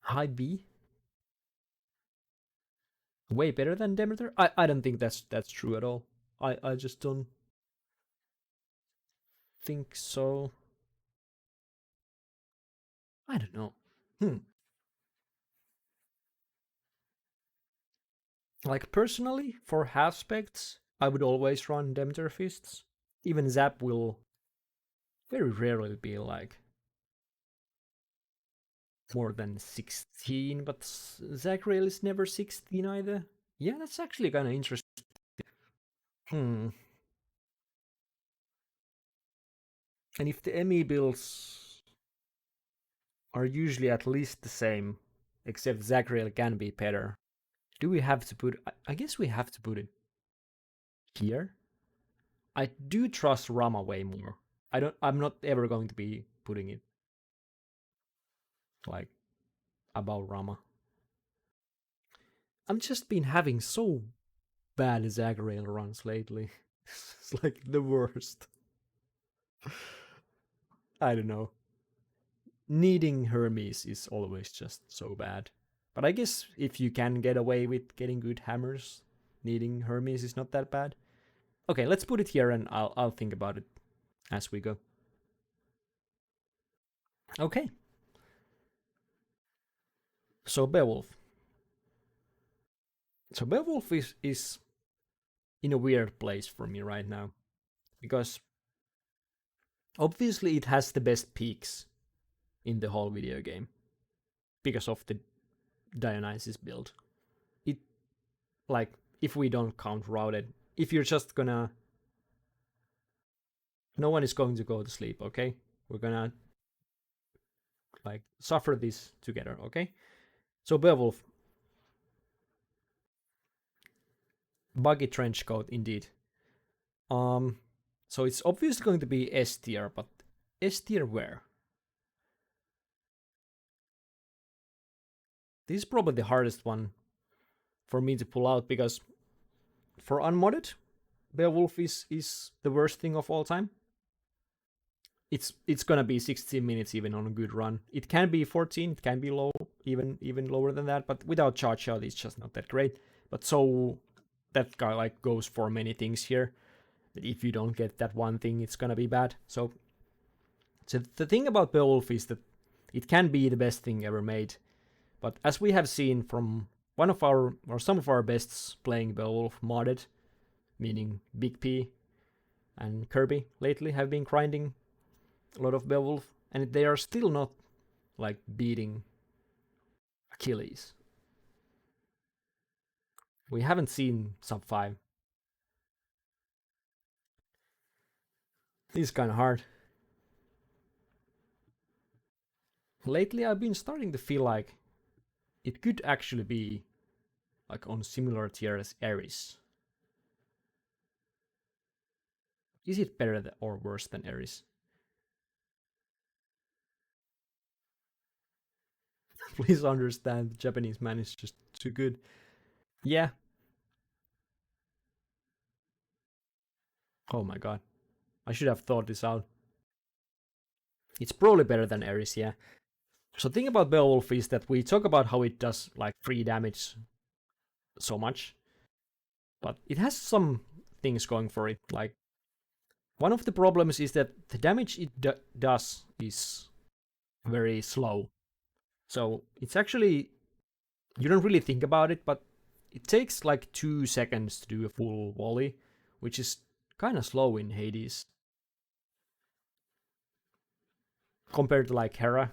High B? Way better than Demeter? I don't think that's true at all. I just don't think so. I don't know. Like personally, for half specs, I would always run Demeter Fists. Even Zap will very rarely be like more than 16, but Zagreo is never 16 either. Yeah, that's actually kind of interesting. And if the ME builds are usually at least the same, except Zagreo can be better, do we have to put... I guess we have to put it here. I do trust Rama way more. I'm not ever going to be putting it like above Rama. I'm just been having so bad Zagreo runs lately. It's like the worst. I don't know. Needing Hermes is always just so bad. But I guess if you can get away with getting good hammers, needing Hermes is not that bad. Okay, let's put it here and I'll think about it as we go. Okay. So Beowulf. So Beowulf is in a weird place for me right now. Because obviously it has the best peaks in the whole video game. Because of the Dionysus build. It, like, if we don't count routed, if you're just gonna... No one is going to go to sleep, okay? We're gonna like suffer this together, okay? So Beowulf. Buggy trench coat indeed. So it's obviously going to be S tier, but S tier where? This is probably the hardest one for me to pull out because for unmodded, Beowulf is the worst thing of all time. It's gonna be 16 minutes even on a good run. It can be 14, it can be low, even lower than that, but without charge out, it's just not that great. But so that guy like goes for many things here. If you don't get that one thing, it's gonna be bad. So the thing about Beowulf is that it can be the best thing ever made. But as we have seen from one of our, or some of our bests playing Beowulf modded, meaning Big P and Kirby lately have been grinding a lot of Beowulf, and they are still not like beating Achilles. We haven't seen sub 5. This is kind of hard. Lately I've been starting to feel like it could actually be like on similar tier as Eris. Is it better or worse than Eris? Please understand, the Japanese man is just too good. Yeah. Oh my god. I should have thought this out. It's probably better than Eris, yeah. So the thing about Beowulf is that we talk about how it does like 3 damage so much, but it has some things going for it. Like One of the problems is that the damage it does is very slow. So it's actually, you don't really think about it, but it takes like 2 seconds to do a full volley, which is kind of slow in Hades. Compared to like Hera.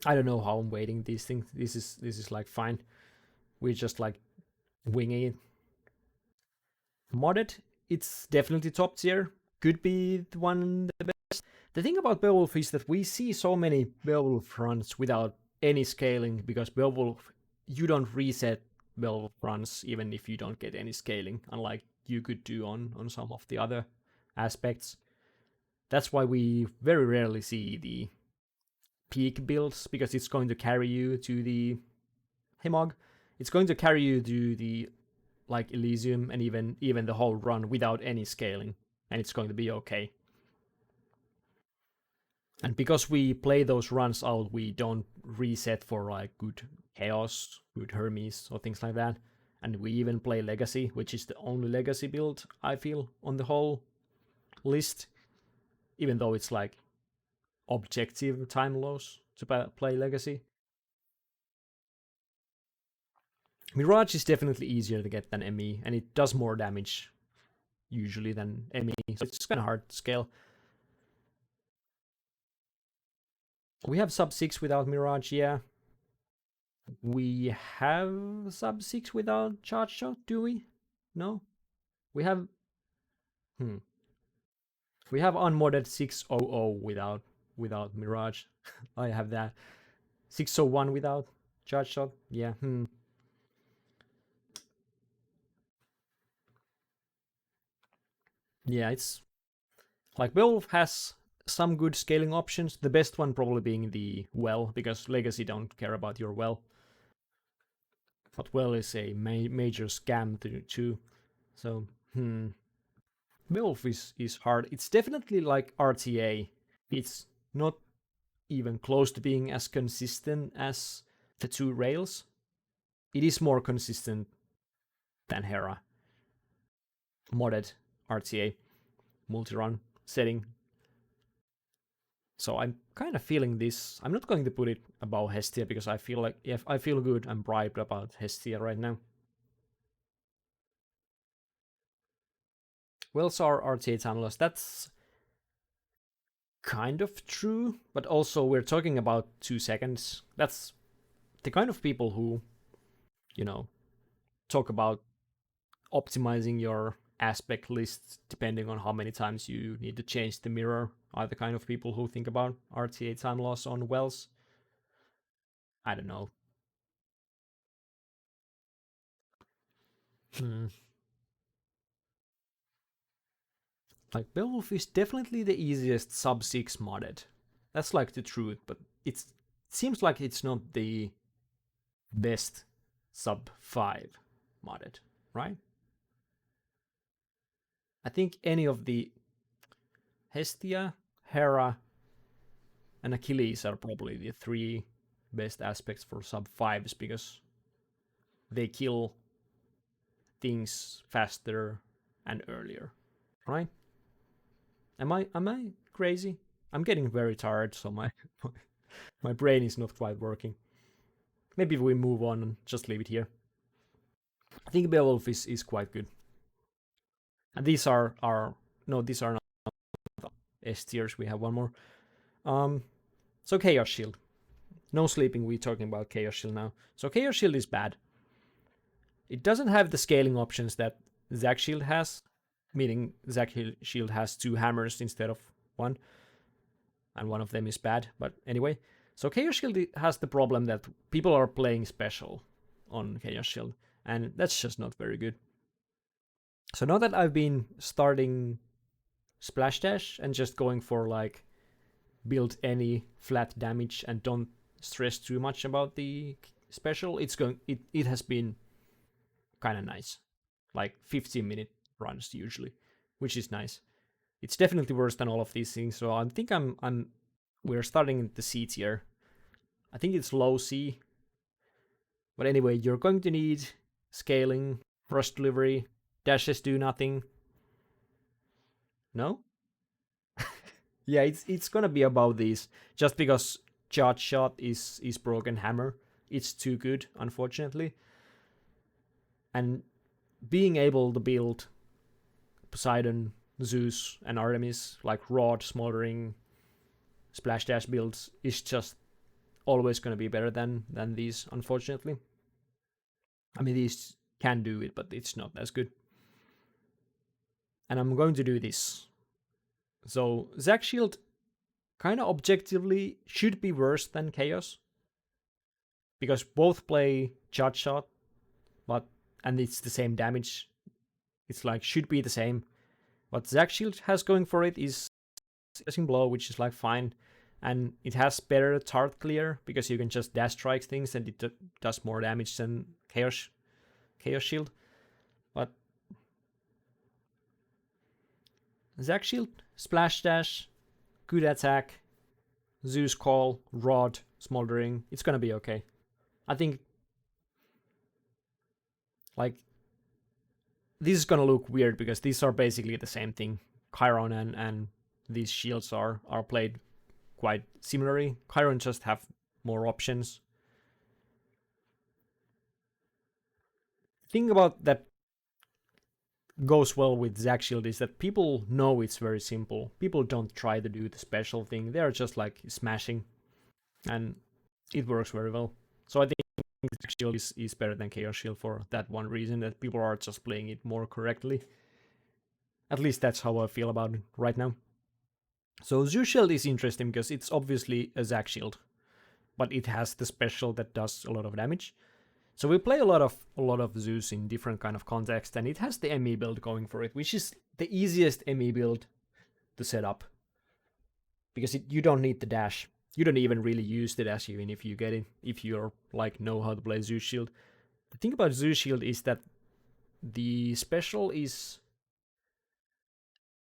I don't know how I'm weighting these things. This is like fine. We're just like winging it. Modded, it's definitely top tier. Could be the one the best. The thing about Beowulf is that we see so many Beowulf runs without any scaling, because Beowulf, you don't reset Beowulf runs even if you don't get any scaling, unlike you could do on some of the other aspects. That's why we very rarely see the peak builds, because it's going to carry you to the Hemog. It's going to carry you to the like Elysium and even the whole run without any scaling, and it's going to be okay. And because we play those runs out, we don't reset for like good Chaos, good Hermes, or things like that. And we even play Legacy, which is the only Legacy build I feel on the whole list, even though it's like objective time loss to play Legacy. Mirage is definitely easier to get than ME, and it does more damage usually than ME, so it's kind of hard to scale. We have sub 6 without Mirage, yeah. We have sub 6 without Charge Shot, do we? No? We have... We have unmodded 600 without Mirage. I have that. 601 without Charge Shot, yeah. Yeah, it's... Like, Beowulf has some good scaling options. The best one probably being the Well, because Legacy don't care about your Well. But Well is a major scam too. So, Beowulf is hard. It's definitely like RTA. It's not even close to being as consistent as the two rails. It is more consistent than Hera. Modded RTA multi-run setting. So I'm kind of feeling this. I'm not going to put it above Hestia, because I feel like if I feel good, I'm bribed about Hestia right now. Wells are RTA time loss. That's kind of true, but also we're talking about 2 seconds. That's the kind of people who, talk about optimizing your aspect lists depending on how many times you need to change the mirror are the kind of people who think about RTA time loss on Wells. I don't know. Like, Beowulf is definitely the easiest sub 6 modded. That's like the truth, but it seems like it's not the best sub 5 modded, right? I think any of the Hestia, Hera, and Achilles are probably the 3 best aspects for sub 5s, because they kill things faster and earlier, right? Am I crazy? I'm getting very tired, so my brain is not quite working. Maybe we move on and just leave it here. I think Beowulf is quite good. And these are these are not S tiers. We have one more. So Chaos Shield. No sleeping, we're talking about Chaos Shield now. So Chaos Shield is bad. It doesn't have the scaling options that Zac Shield has, meaning Zac Shield has 2 hammers instead of 1, and one of them is bad. But anyway, so Chaos Shield has the problem that people are playing special on Chaos Shield, and that's just not very good. So now that I've been starting Splash Dash and just going for like build any flat damage and don't stress too much about the special, it has been kind of nice. Like 15-minute runs usually, which is nice. It's definitely worse than all of these things, so I think we're starting in the C tier. I think it's low C. But anyway, you're going to need scaling, rush delivery, dashes do nothing. No? Yeah, it's gonna be about these. Just because Charge Shot is Broken Hammer, it's too good, unfortunately. And being able to build Poseidon, Zeus, and Artemis, like Rod, Smoldering, Splash Dash builds, is just always gonna be better than these, unfortunately. I mean, these can do it, but it's not as good. And I'm going to do this. So, Zac Shield kind of objectively should be worse than Chaos. Because both play Charge Shot, and it's the same damage. It's like, should be the same. What Zac Shield has going for it is Piercing Blow, which is like fine. And it has better Tart Clear, because you can just dash strike things and it does more damage than Chaos Shield. But Zac Shield, Splash Dash, good attack, Zeus Call, Rod, Smoldering, it's gonna be okay. I think, like, this is gonna look weird because these are basically the same thing. Chiron and these shields are played quite similarly. Chiron just have more options. The thing about that goes well with Zac Shield is that people know it's very simple. People don't try to do the special thing. They're just like smashing, and it works very well. So I think Zac Shield is better than Chaos Shield for that one reason, that people are just playing it more correctly. At least that's how I feel about it right now. So Zeus Shield is interesting because it's obviously a Zac Shield, but it has the special that does a lot of damage. So we play a lot of Zeus in different kind of context, and it has the ME build going for it, which is the easiest ME build to set up. Because you don't need the dash. You don't even really use the dash even if you get it, if you're like know how to play Zeus Shield. The thing about Zeus Shield is that the special is,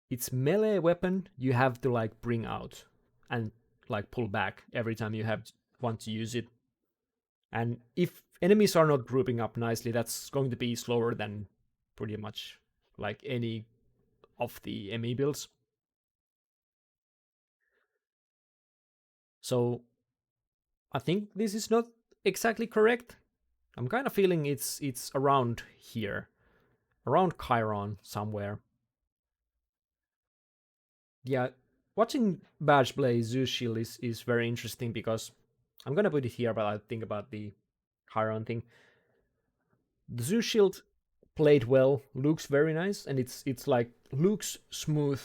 it's melee weapon you have to like bring out and like pull back every time you want to use it. And if enemies are not grouping up nicely, that's going to be slower than pretty much like any of the ME builds. So I think this is not exactly correct. I'm kind of feeling it's around here, around Chiron somewhere. Yeah, watching Badge play Zeus Shield is very interesting because I'm gonna put it here, but I think about the Chiron thing. The Zeus Shield played well, looks very nice, and it's like looks smooth,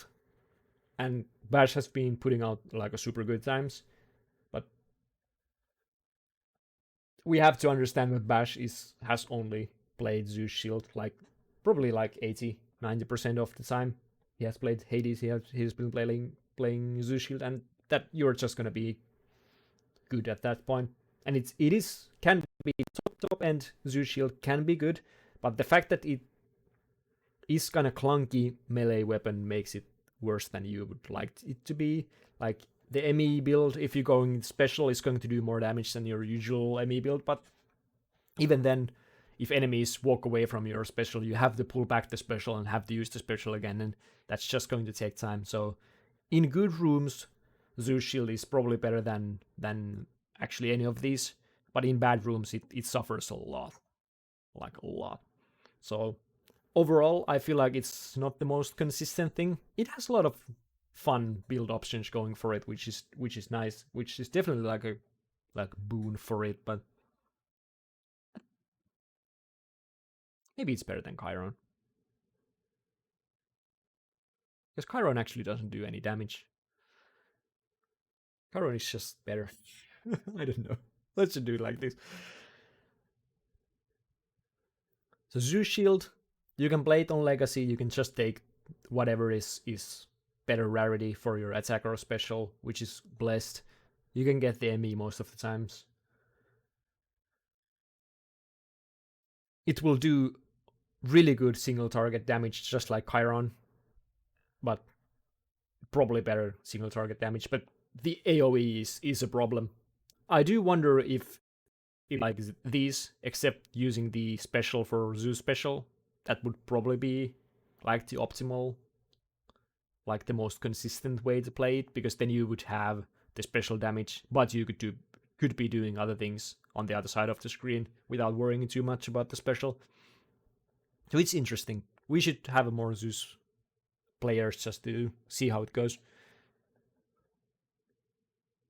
and Bash has been putting out like a super good times. But we have to understand that Bash has only played Zeus Shield like probably like 80-90% of the time. He has played Hades, he's been playing Zeus Shield, and that you're just gonna be good at that point. And it is can be top end Zeus Shield can be good, but the fact that it is kind of clunky melee weapon makes it worse than you would like it to be. Like the ME build, if you're going special, is going to do more damage than your usual ME build, but even then, if enemies walk away from your special, you have to pull back the special and have to use the special again, and that's just going to take time. So in good rooms, Zeus Shield is probably better than actually any of these, but in bad rooms it suffers a lot. Like a lot. So overall, I feel like it's not the most consistent thing. It has a lot of fun build options going for it, which is nice, which is definitely like a boon for it, but maybe it's better than Chiron. Because Chiron actually doesn't do any damage. Chiron is just better. I don't know. Let's just do it like this. So Zeus Shield, you can play it on Legacy, you can just take whatever is better rarity for your attack or special, which is blessed. You can get the ME most of the times. It will do really good single target damage, just like Chiron, but probably better single target damage. But the AoE is a problem. I do wonder if like these, except using the special for Zeus special, that would probably be like the optimal like the most consistent way to play it, because then you would have the special damage, but you could be doing other things on the other side of the screen without worrying too much about the special. So it's interesting. We should have more Zeus players just to see how it goes.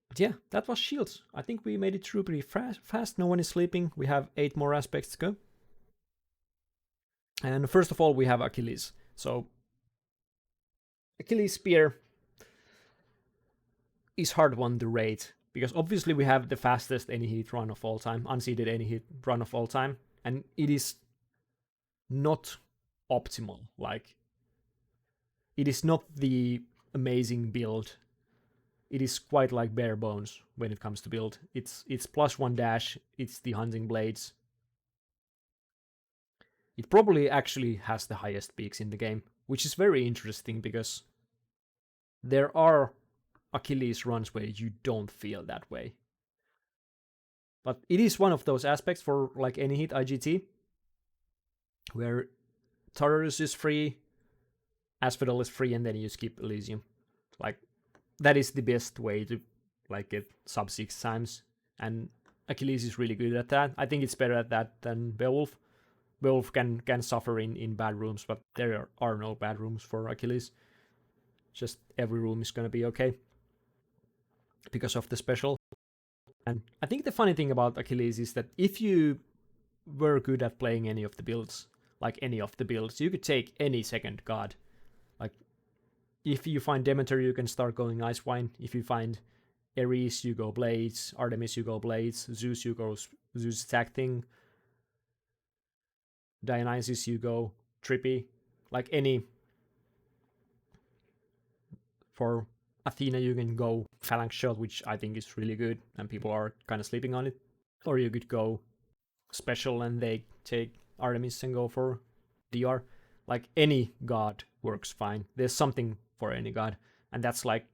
But yeah, that was Shields. I think we made it through pretty fast. No one is sleeping. We have 8 more aspects to go. And first of all, we have Achilles. So Achilles spear is hard one to rate, because obviously we have the fastest any hit run of all time, unseeded any hit run of all time, and it is not optimal. Like, it is not the amazing build. It is quite like bare bones when it comes to build. It's +1 dash, it's the hunting blades. It probably actually has the highest peaks in the game, which is very interesting because there are Achilles runs where you don't feel that way. But it is one of those aspects for like any hit IGT where Tartarus is free, Asphodel is free, and then you skip Elysium. Like, that is the best way to like get sub 6 times, and Achilles is really good at that. I think it's better at that than Beowulf. Beowulf can suffer in bad rooms, but there are no bad rooms for Achilles. Just every room is gonna be okay because of the special. And I think the funny thing about Achilles is that if you were good at playing any of the builds, you could take any second god. Like, if you find Demeter, you can start going Ice Wine. If you find Eris, you go Blades. Artemis, you go Blades. Zeus, you go Zeus attack thing. Dionysus, you go Trippy. Like, any. For Athena, you can go Phalanx Shot, which I think is really good, and people are kind of sleeping on it. Or you could go Special and they take Artemis and go for DR. Like, any god works fine. There's something for any god, and that's like,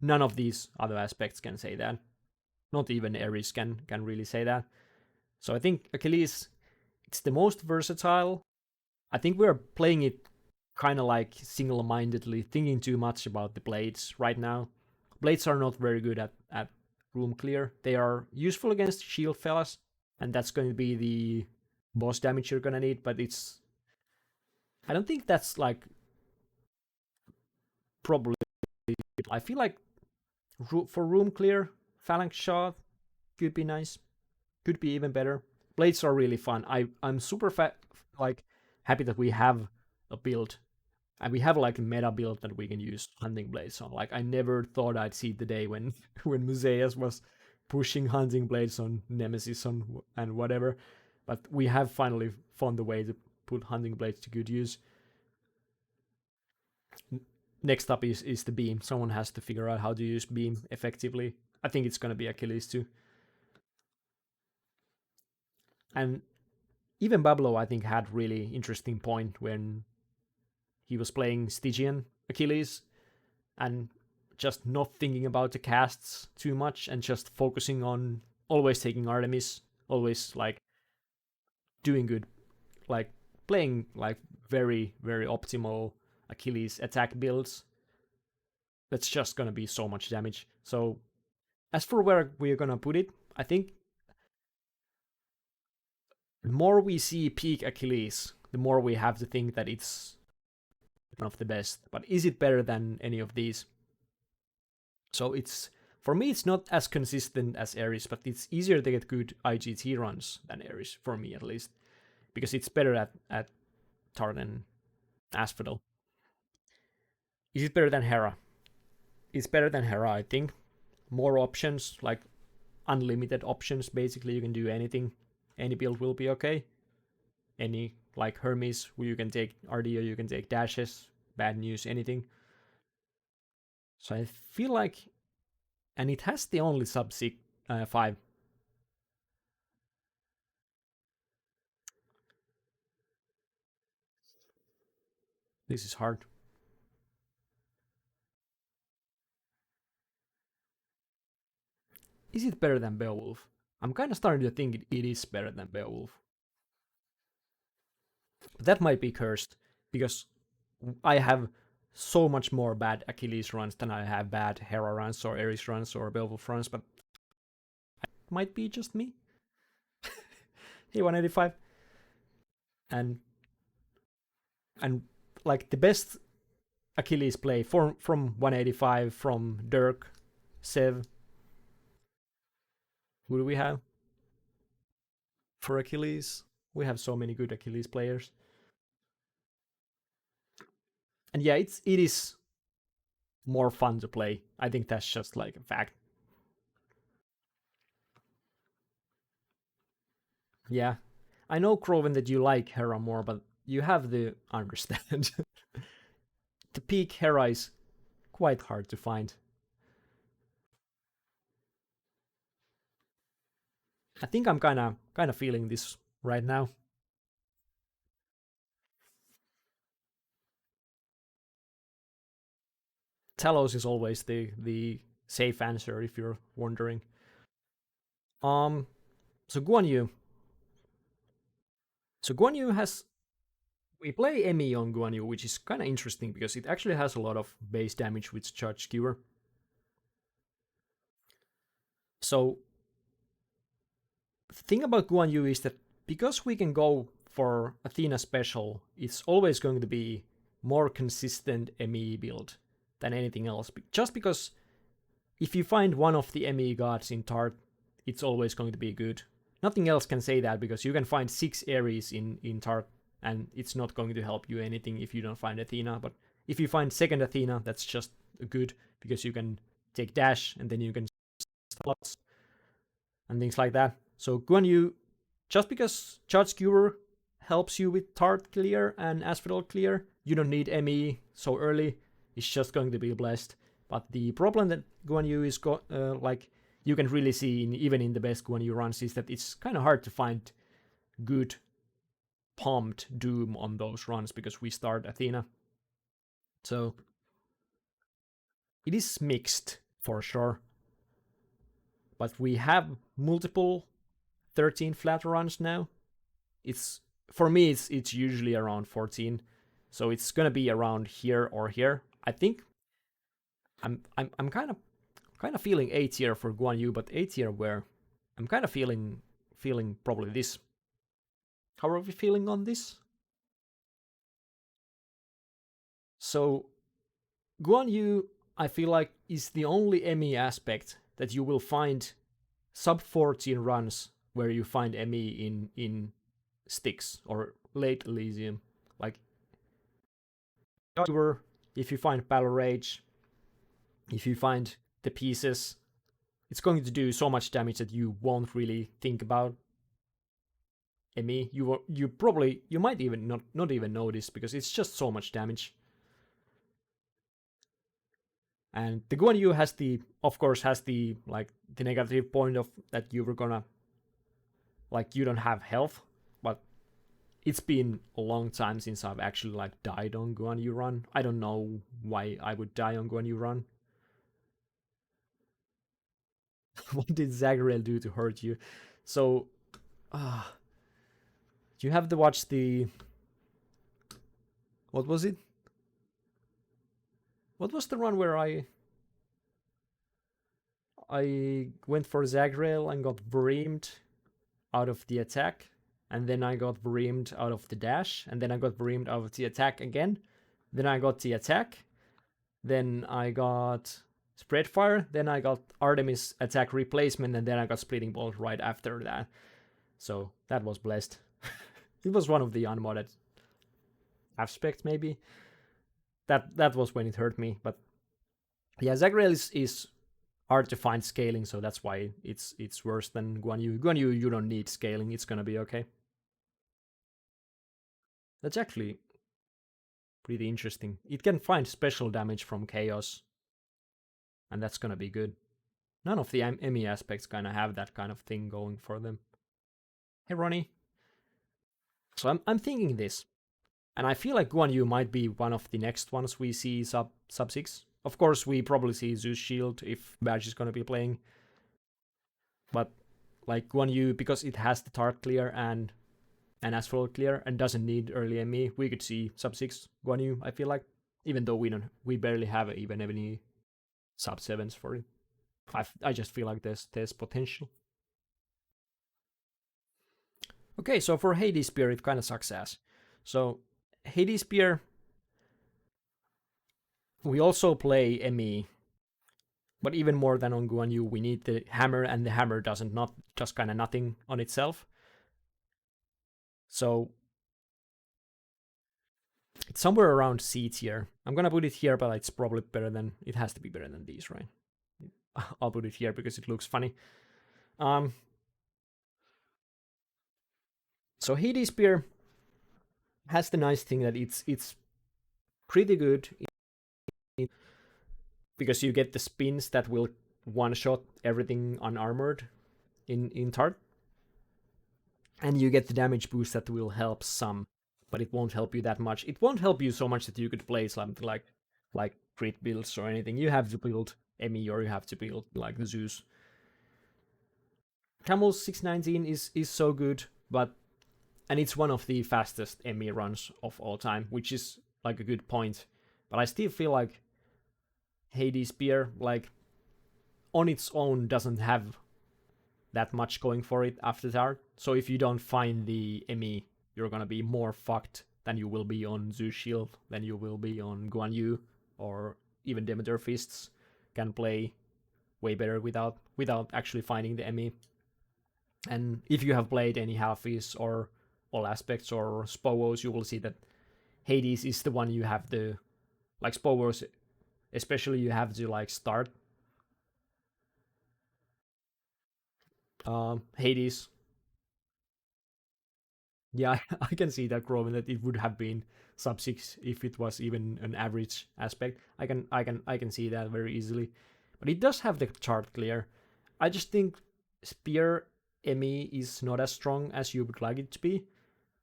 none of these other aspects can say that. Not even Ares can really say that. So I think Achilles, it's the most versatile. I think we're playing it kind of like single-mindedly, thinking too much about the blades right now. Blades are not very good at room clear. They are useful against shield fellas, and that's going to be the boss damage you're gonna need, but it's, I don't think that's like probably. I feel like for room clear, Phalanx Shot could be nice, could be even better. Blades are really fun. I'm super like happy that we have a build, and we have like a meta build that we can use hunting blades on. Like, I never thought I'd see the day when Museus was pushing hunting blades on Nemesis and whatever, but we have finally found a way to put hunting blades to good use. Next up is the beam. Someone has to figure out how to use beam effectively. I think it's gonna be Achilles too. And even Bablo, I think, had really interesting point when he was playing Stygian Achilles and just not thinking about the casts too much and just focusing on always taking Artemis, always like doing good, like playing like very, very optimal Achilles attack builds. That's just gonna be so much damage. So as for where we're gonna put it, I think the more we see peak Achilles, the more we have to think that it's one of the best. But is it better than any of these? So it's, for me, it's not as consistent as Ares, but it's easier to get good IGT runs than Ares, for me at least, because it's better at Tar than Asphodel. Is it better than Hera? It's better than Hera, I think. More options, like unlimited options. Basically, you can do anything. Any build will be okay. Any, like Hermes, where you can take RD or you can take dashes. Bad news, anything. So I feel like, and it has the only sub 5. This is hard. Is it better than Beowulf? I'm kind of starting to think it is better than Beowulf. But that might be cursed, because I have so much more bad Achilles runs than I have bad Hera runs or Eris runs or Beowulf runs, but it might be just me. Hey, 185. And like the best Achilles play from 185 from Dirk, Sev. Who do we have for Achilles? We have so many good Achilles players. And yeah, it is more fun to play. I think that's just like a fact. Yeah. I know, Croven, that you like Hera more, but you have to understand. The peak Hera is quite hard to find. I think I'm kind of feeling this right now. Talos is always the safe answer if you're wondering. Um, so Guan Yu. So Guan Yu has we play Emi on Guan Yu, which is kind of interesting because it actually has a lot of base damage with charge skewer. So the thing about Guan Yu is that because we can go for Athena special, it's always going to be more consistent ME build than anything else. Just because if you find one of the ME gods in Tart, it's always going to be good. Nothing else can say that because you can find 6 Ares in Tart and it's not going to help you anything if you don't find Athena. But if you find second Athena, that's just good because you can take dash and then you can slots and things like that. So Guan Yu, just because Charge Skewer helps you with Tart clear and Asphodel clear, you don't need ME so early. It's just going to be blessed. But the problem that Guan Yu is like you can really see even in the best Guan Yu runs is that it's kind of hard to find good pumped Doom on those runs because we start Athena. So it is mixed for sure. But we have multiple 13 flat runs now. It's for me it's usually around 14. So it's gonna be around here or here. I think I'm kind of feeling A tier for Guan Yu, but A tier where I'm kind of feeling probably this. How are we feeling on this? So Guan Yu, I feel like, is the only ME aspect that you will find sub 14 runs where you find ME in Styx or late Elysium. Like if you find Battle Rage, if you find the pieces, it's going to do so much damage that you won't really think about ME. You might even not even notice because it's just so much damage. And the Guan Yu has of course has the negative point of that you were gonna you don't have health, but it's been a long time since I've actually died on Guan Yu run. I don't know why I would die on Guan Yu run. What did Zagreo do to hurt you? So, you have to watch the. What was it? What was the run where I went for Zagreo and got breamed out of the attack, and then I got breamed out of the dash, and then I got breamed out of the attack again. Then I got the attack. Then I got Spread Fire. Then I got Artemis attack replacement, and then I got Splitting Bolt right after that. So that was blessed. It was one of the unmodded aspects, maybe. That was when it hurt me. But yeah, Zagreo is hard to find scaling, so that's why it's worse than Guan Yu. Guan Yu, you don't need scaling. It's gonna be okay. That's actually pretty interesting. It can find special damage from Chaos, and that's gonna be good. None of the ME aspects kind of have that kind of thing going for them. Hey, Ronnie. So I'm thinking this, and I feel like Guan Yu might be one of the next ones we see sub 6. Of course, we probably see Zeus Shield if Badge is gonna be playing. But Guan Yu, because it has the Tart clear and Asphodel clear and doesn't need early ME, we could see sub 6 Guan Yu, I feel like. even though we barely have even any sub 7s for it. I just feel like there's potential. Okay, so for Hades Spear, it kind of sucks ass. So Hades Spear, we also play ME, but even more than on Guan Yu, we need the hammer, and the hammer doesn't not just kind of nothing on itself. So it's somewhere around C tier. I'm gonna put it here, but it's probably better than, it has to be better than these, right? I'll put it here because it looks funny. So Hades Spear has the nice thing that it's pretty good because you get the spins that will one shot everything unarmored in Tart, and you get the damage boost that will help some, but it won't help you that much. It won't help you so much that you could play something like crit builds or anything. You have to build Emmy or you have to build like the Zeus. Camel's 619 is so good, and it's one of the fastest Emmy runs of all time, which is like a good point. But I still feel like Hades Spear, like on its own, doesn't have that much going for it after that. So if you don't find the Emmy, you're gonna be more fucked than you will be on Zeus Shield, than you will be on Guan Yu, or even Demeter Fists can play way better without actually finding the Emmy. And if you have played any halfies or all aspects or Spowos, you will see that Hades is the one you have the, like Spowos especially, you have to like start Hades. Yeah, I can see that growing, that it would have been sub 6 if it was even an average aspect. I can see that very easily. But it does have the chart clear. I just think Spear ME is not as strong as you would like it to be.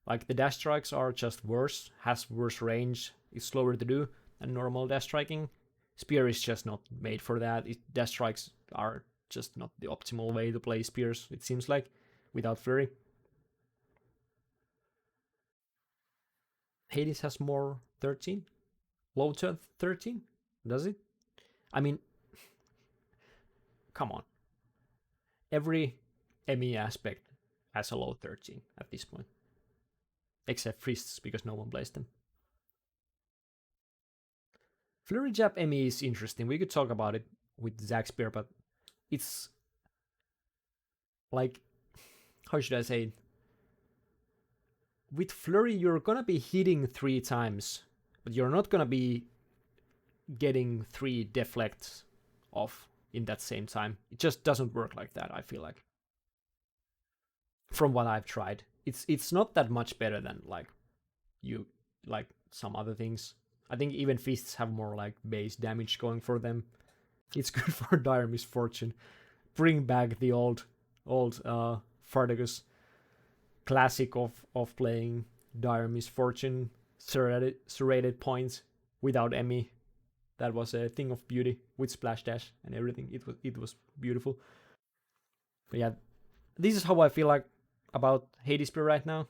Like the dash strikes are just worse, has worse range, it's slower to do than normal dash striking. Spear is just not made for that. Dash strikes are just not the optimal way to play spears, it seems like, without flurry. Hades has more 13? Low to 13? Does it? I mean, come on. Every ME aspect has a low 13 at this point. Except Fists, because no one plays them. Flurry Jab ME is interesting. We could talk about it with Zack Spear, but it's like, how should I say it? With Flurry, you're gonna be hitting 3 times, but you're not gonna be getting 3 deflects off in that same time. It just doesn't work like that, I feel like. From what I've tried. It's not that much better than like some other things. I think even Fists have more like base damage going for them. It's good for Dire Misfortune. Bring back the old Fardagus classic of playing Dire Misfortune serrated points without Emmy. That was a thing of beauty with splash dash and everything. It was beautiful. But yeah, this is how I feel like about Hades Spear right now.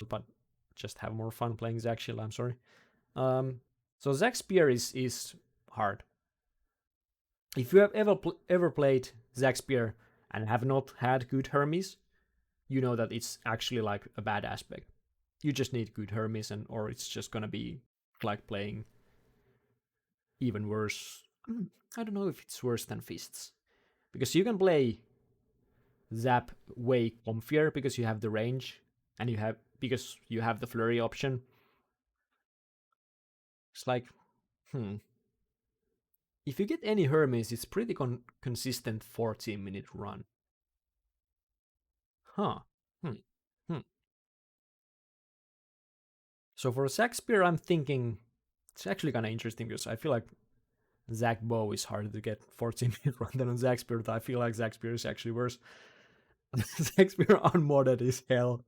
But just have more fun playing Zack Shield, I'm sorry. So Zack Spear is hard. If you have ever played Zack Spear and have not had good Hermes, you know that it's actually like a bad aspect. You just need good Hermes, or it's just gonna be like playing even worse. I don't know if it's worse than Fists, because you can play Zap way comfier because you have the range, and because you have the flurry option. It's like, if you get any Hermes, it's pretty consistent 14-minute run. So for Zack Spear, I'm thinking it's actually kind of interesting because I feel like Zack Bow is harder to get 14-minute run than on Zack Spear. I feel like Zack Spear is actually worse. Zack Spear unmodded is hell.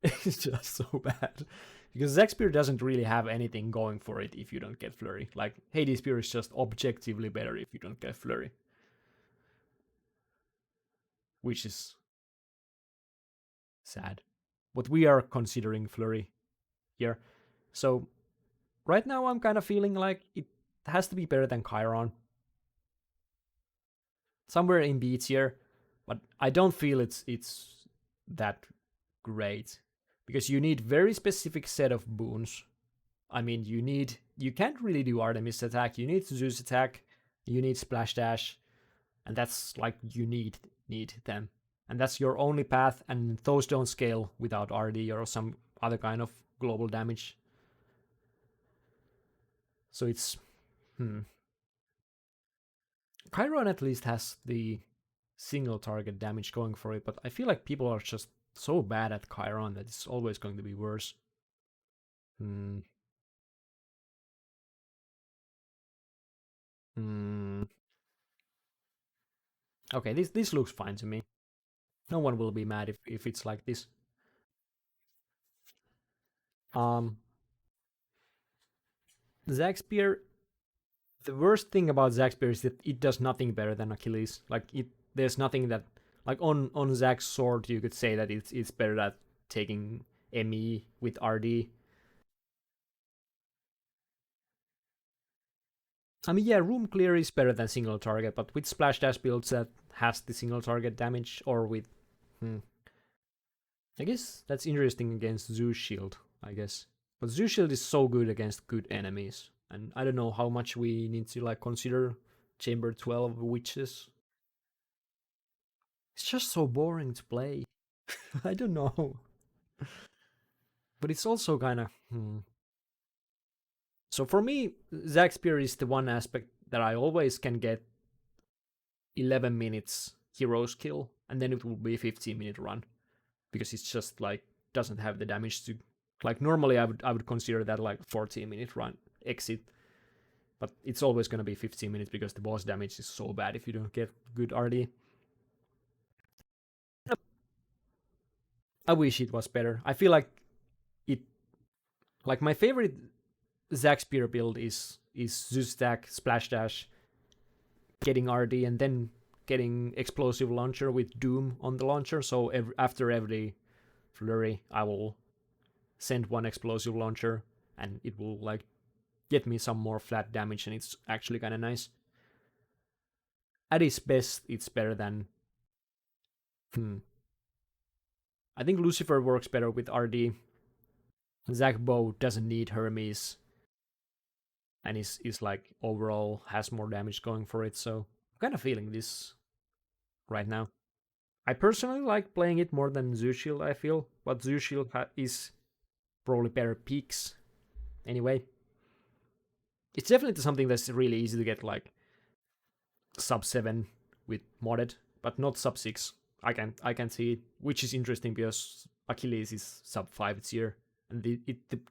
It's just so bad. Because Zack Spear doesn't really have anything going for it if you don't get Flurry. Like, Hades Spear is just objectively better if you don't get Flurry. Which is sad. But we are considering Flurry here. So right now I'm kind of feeling like it has to be better than Chiron. Somewhere in B tier, but I don't feel it's that great because you need very specific set of boons. I mean, you can't really do Artemis attack. You need Zeus attack. You need splash dash, and that's like you need them, and that's your only path. And those don't scale without RD or some other kind of global damage. So it's Chiron at least has the single target damage going for it, but I feel like people are just so bad at Chiron that it's always going to be worse. Hmm. Hmm. Okay, this looks fine to me. No one will be mad if it's like this. Um, Zack Spear. The worst thing about Zack Spear is that it does nothing better than Achilles. Like there's nothing that like on Zack's sword you could say that it's better at taking ME with RD. I mean, yeah, room clear is better than single target, but with splash dash builds that has the single target damage, or with, I guess that's interesting against Zeus shield. I guess, but Zeus shield is so good against good enemies, and I don't know how much we need to like consider Chamber 12 witches. It's just so boring to play. I don't know, but it's also kind of. So for me, Zack Spear is the one aspect that I always can get 11 minutes hero skill, and then it will be a 15-minute run because it's just like doesn't have the damage to like normally I would consider that like 14-minute run exit, but it's always going to be 15 minutes because the boss damage is so bad if you don't get good RD. I wish it was better. I feel like it like my favorite Zack Spear build is Zeus stack splash dash getting RD and then getting explosive launcher with Doom on the launcher. So after every flurry, I will send one explosive launcher and it will like get me some more flat damage, and it's actually kind of nice. At its best, it's better than. I think Lucifer works better with RD. Zack Bow doesn't need Hermes, and is like overall has more damage going for it. So I'm kind of feeling this right now. I personally like playing it more than Zeus Shield. I feel, but Zeus Shield is probably better peaks anyway. It's definitely something that's really easy to get like sub 7 with modded, but not sub 6. I can see it, which is interesting because Achilles is sub 5 tier, and the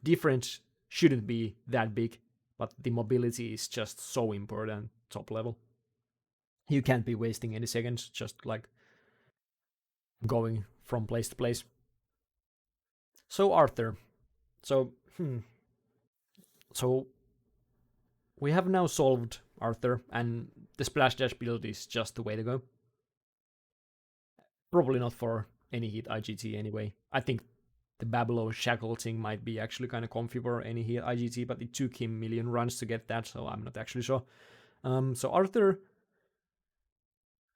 difference shouldn't be that big, but the mobility is just so important top level. You can't be wasting any seconds just like going from place to place. So Arthur. So so we have now solved Arthur, and the splash dash build is just the way to go. Probably not for any hit IGT anyway. I think the Babylon shackle thing might be actually kind of comfy for any hit IGT, but it took him million runs to get that, so I'm not actually sure. So Arthur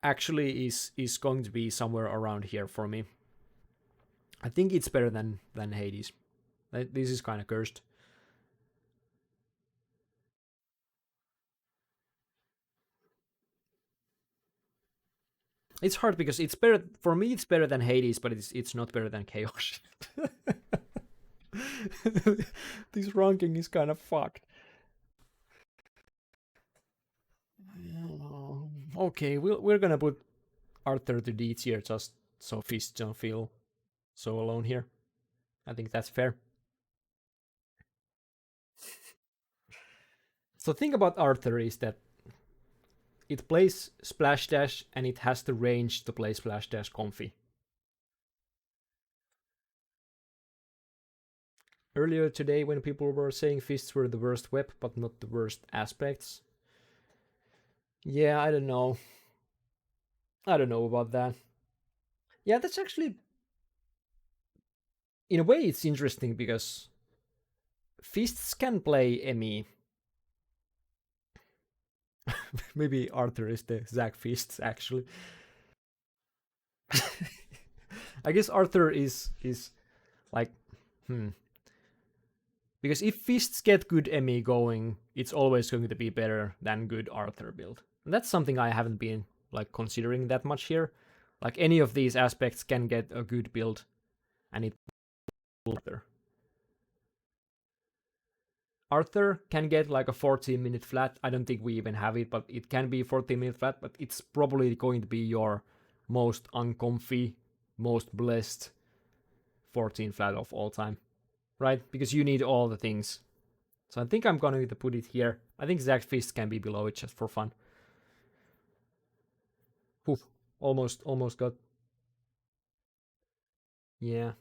actually is going to be somewhere around here for me. I think it's better than Hades. This is kind of cursed. It's hard because it's better for me. It's better than Hades, but it's not better than Chaos. This ranking is kind of fucked. Okay, we're gonna put Arthur to D tier just so Fist don't feel so alone here. I think that's fair. So the thing about Arthur is that it plays Splash Dash and it has the range to play Splash Dash comfy. Earlier today, when people were saying fists were the worst whip but not the worst aspects, yeah, I don't know. I don't know about that. Yeah, that's actually, in a way, it's interesting because Fists can play Emmy. Maybe Arthur is the Zach Fists, actually. I guess Arthur is like, because if Fists get good Emmy going, it's always going to be better than good Arthur build. And that's something I haven't been like considering that much here. Like any of these aspects can get a good build, and it Arthur. Arthur can get like a 14-minute flat. I don't think we even have it, but it can be 14-minute flat, but it's probably going to be your most uncomfy, most blessed 14 flat of all time, right? Because you need all the things. So I think I'm going to put it here. I think Zach Fist can be below it just for fun. Oof, almost got. Yeah.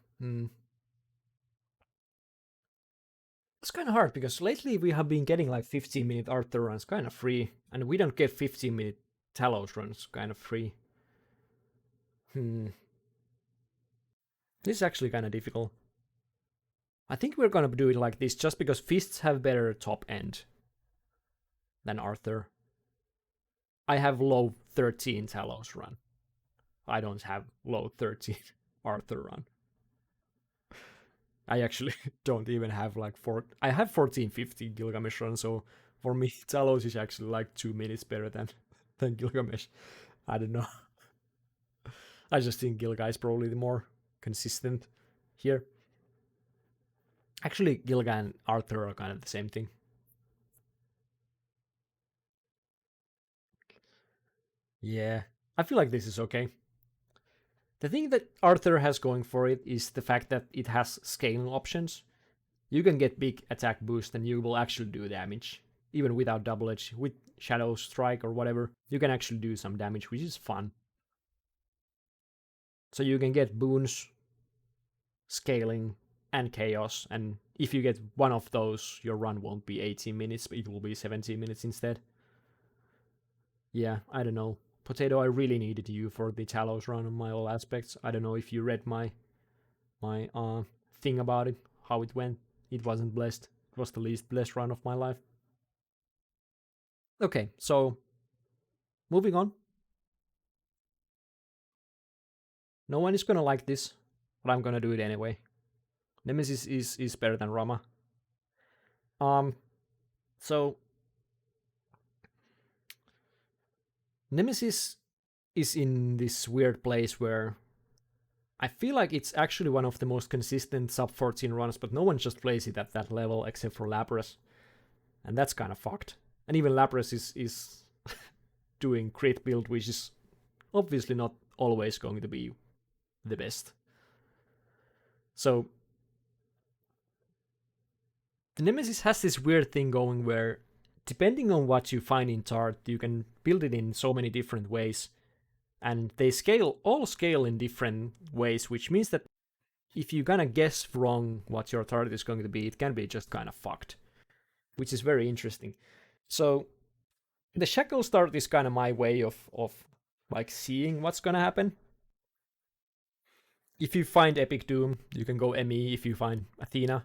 It's kind of hard because lately we have been getting like 15-minute Arthur runs kind of free, and we don't get 15-minute Talos runs kind of free. This is actually kind of difficult. I think we're gonna do it like this just because Fists have better top end than Arthur. I have low 13 Talos run. I don't have low 13 Arthur run. I actually don't even have like I have 1450 Gilgamesh run, so for me Talos is actually like 2 minutes better than Gilgamesh. I don't know. I just think Gilga is probably the more consistent here. Actually, Gilga and Arthur are kind of the same thing. Yeah, I feel like this is okay. The thing that Arthur has going for it is the fact that it has scaling options. You can get big attack boost and you will actually do damage. Even without double edge, with Shadow Strike or whatever, you can actually do some damage, which is fun. So you can get boons, scaling, and chaos, and if you get one of those, your run won't be 18 minutes, but it will be 17 minutes instead. Yeah, I don't know. Potato, I really needed you for the Talos run on my all aspects. I don't know if you read my thing about it, how it went. It wasn't blessed. It was the least blessed run of my life. Okay, so moving on. No one is gonna like this, but I'm gonna do it anyway. Nemesis is better than Rama. So Nemesis is in this weird place where I feel like it's actually one of the most consistent sub 14 runs, but no one just plays it at that level except for Lapras. And that's kind of fucked. And even Lapras is doing crit build, which is obviously not always going to be the best. So the Nemesis has this weird thing going where, depending on what you find in Tart, you can build it in so many different ways. And they all scale in different ways, which means that if you're gonna guess wrong what your Tart is going to be, it can be just kind of fucked. Which is very interesting. So the Shackle Start is kind of my way of like seeing what's gonna happen. If you find Epic Doom, you can go ME. If you find Athena,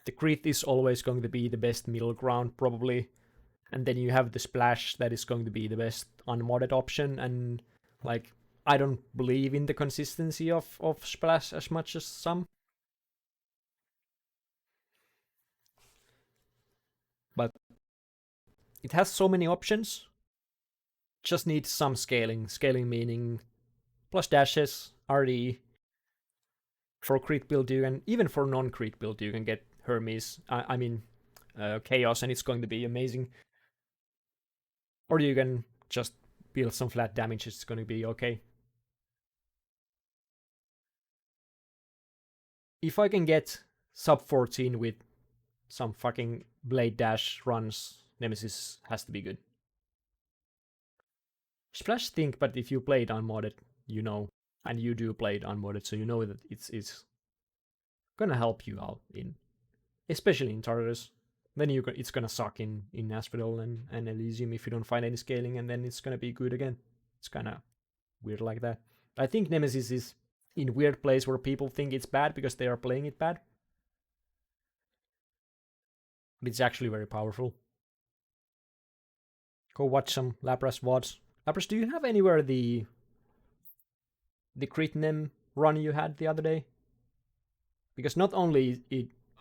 the crit is always going to be the best middle ground, probably. And then you have the Splash that is going to be the best unmodded option. And like, I don't believe in the consistency of Splash as much as some. But it has so many options. Just needs some scaling. Scaling meaning plus dashes, RD. For crit build, you can, even for non-crit build, you can get Hermes. I mean, Chaos, and it's going to be amazing. Or you can just build some flat damage, it's going to be okay. If I can get sub 14 with some fucking Blade Dash runs, Nemesis has to be good. Splash stink, but if you play it unmodded, you know, and you do play it unmodded, so you know that it's gonna help you out in, especially in Tartarus. Then it's gonna suck in Asphodel and Elysium if you don't find any scaling, and then it's gonna be good again. It's kind of weird like that. I think Nemesis is in weird place where people think it's bad because they are playing it bad. But it's actually very powerful. Go watch some Lapras VODs. Lapras, do you have anywhere the crit nem run you had the other day? Because not only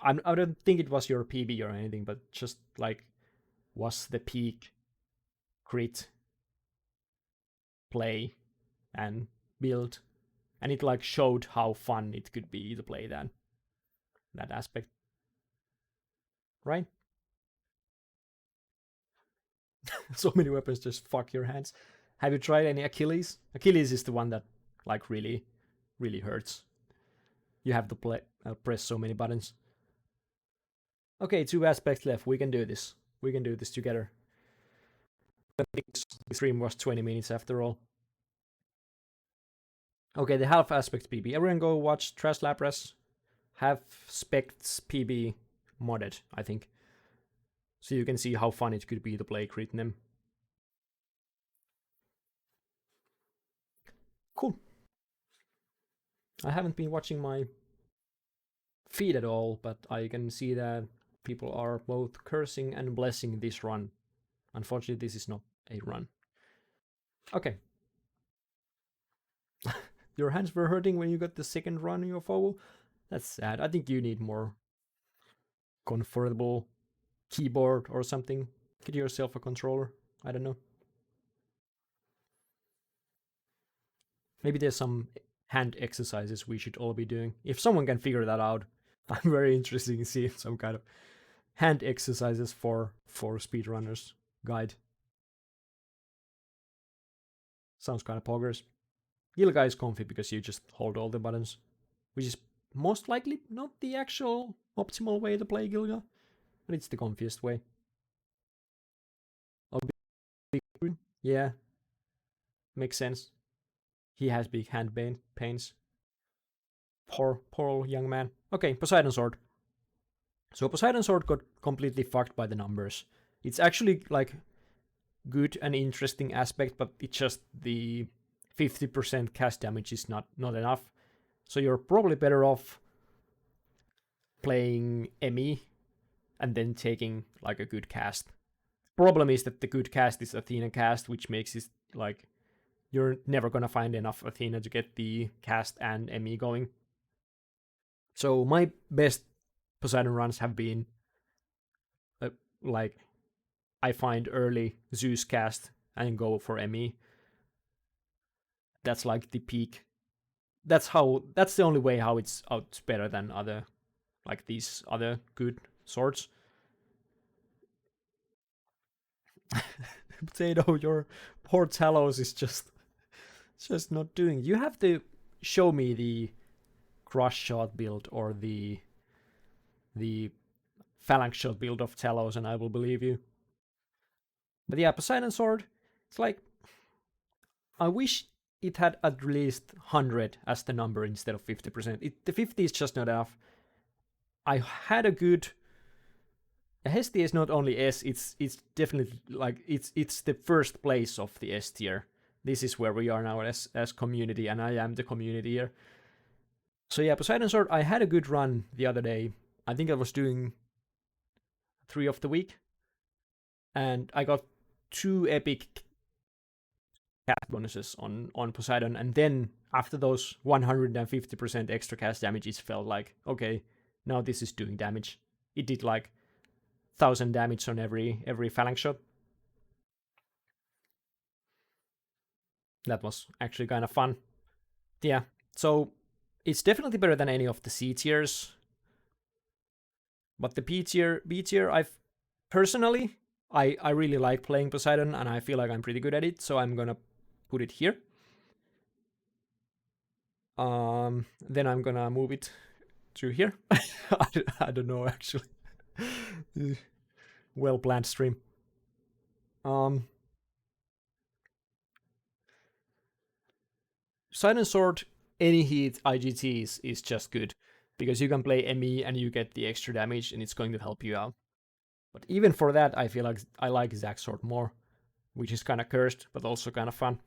I don't think it was your PB or anything, but just like was the peak crit play and build, and it like showed how fun it could be to play that aspect, right? So many weapons just fuck your hands. Have you tried any Achilles? Achilles is the one that like really hurts. You have to press so many buttons. Okay, 2 aspects left. We can do this. We can do this together. I think the stream was 20 minutes after all. Okay, the half aspect PB. Everyone go watch Trash Lapras. Half specs PB modded, I think. So you can see how fun it could be to play crit nem. Cool. I haven't been watching my feed at all, but I can see that people are both cursing and blessing this run. Unfortunately, this is not a run. Okay. Your hands were hurting when you got the second run in your foul? That's sad. I think you need more comfortable keyboard or something. Get yourself a controller. I don't know. Maybe there's some hand exercises we should all be doing. If someone can figure that out, I'm very interested in seeing some kind of hand exercises for speedrunners guide. Sounds kind of poggers. Gilga is comfy because you just hold all the buttons, which is most likely not the actual optimal way to play Gilga, but it's the comfiest way. Oh, big, yeah, makes sense. He has big hand pains. Poor old young man. Okay, Poseidon Sword. So Poseidon Sword got completely fucked by the numbers. It's actually like good and interesting aspect, but it's just the 50% cast damage is not enough. So you're probably better off playing Emmy and then taking like a good cast. Problem is that the good cast is Athena cast, which makes it like you're never gonna find enough Athena to get the cast and Emmy going. So my best Poseidon runs have been like I find early Zeus cast and go for Emmy. That's like the peak. That's the only way how it's out better than other like these other good swords. Potato, your poor Talos is just not doing. You have to show me the crush shot build or the phalanx shot build of Talos, and I will believe you. But yeah, Poseidon sword. It's like I wish it had at least 100 as the number instead of 50%. The 50 is just not enough. I had a good. Hestia is not only S, it's definitely like it's the first place of the S tier. This is where we are now as community, and I am the community here. So yeah, Poseidon Sword, I had a good run the other day. I think I was doing 3 of the week, and I got 2 epic cast bonuses on Poseidon, and then after those 150% extra cast damages felt like, okay, now this is doing damage. It did like 1000 damage on every phalanx shot. That was actually kind of fun. Yeah, so it's definitely better than any of the C tiers. But the B tier, I've personally, I really like playing Poseidon, and I feel like I'm pretty good at it, so I'm gonna put it here. Then I'm gonna move it to here. I don't know actually. Well planned stream. Poseidon Sword, any hit IGTs is just good because you can play ME and you get the extra damage, and it's going to help you out. But even for that, I feel like I like Zac Sword more, which is kind of cursed, but also kind of fun.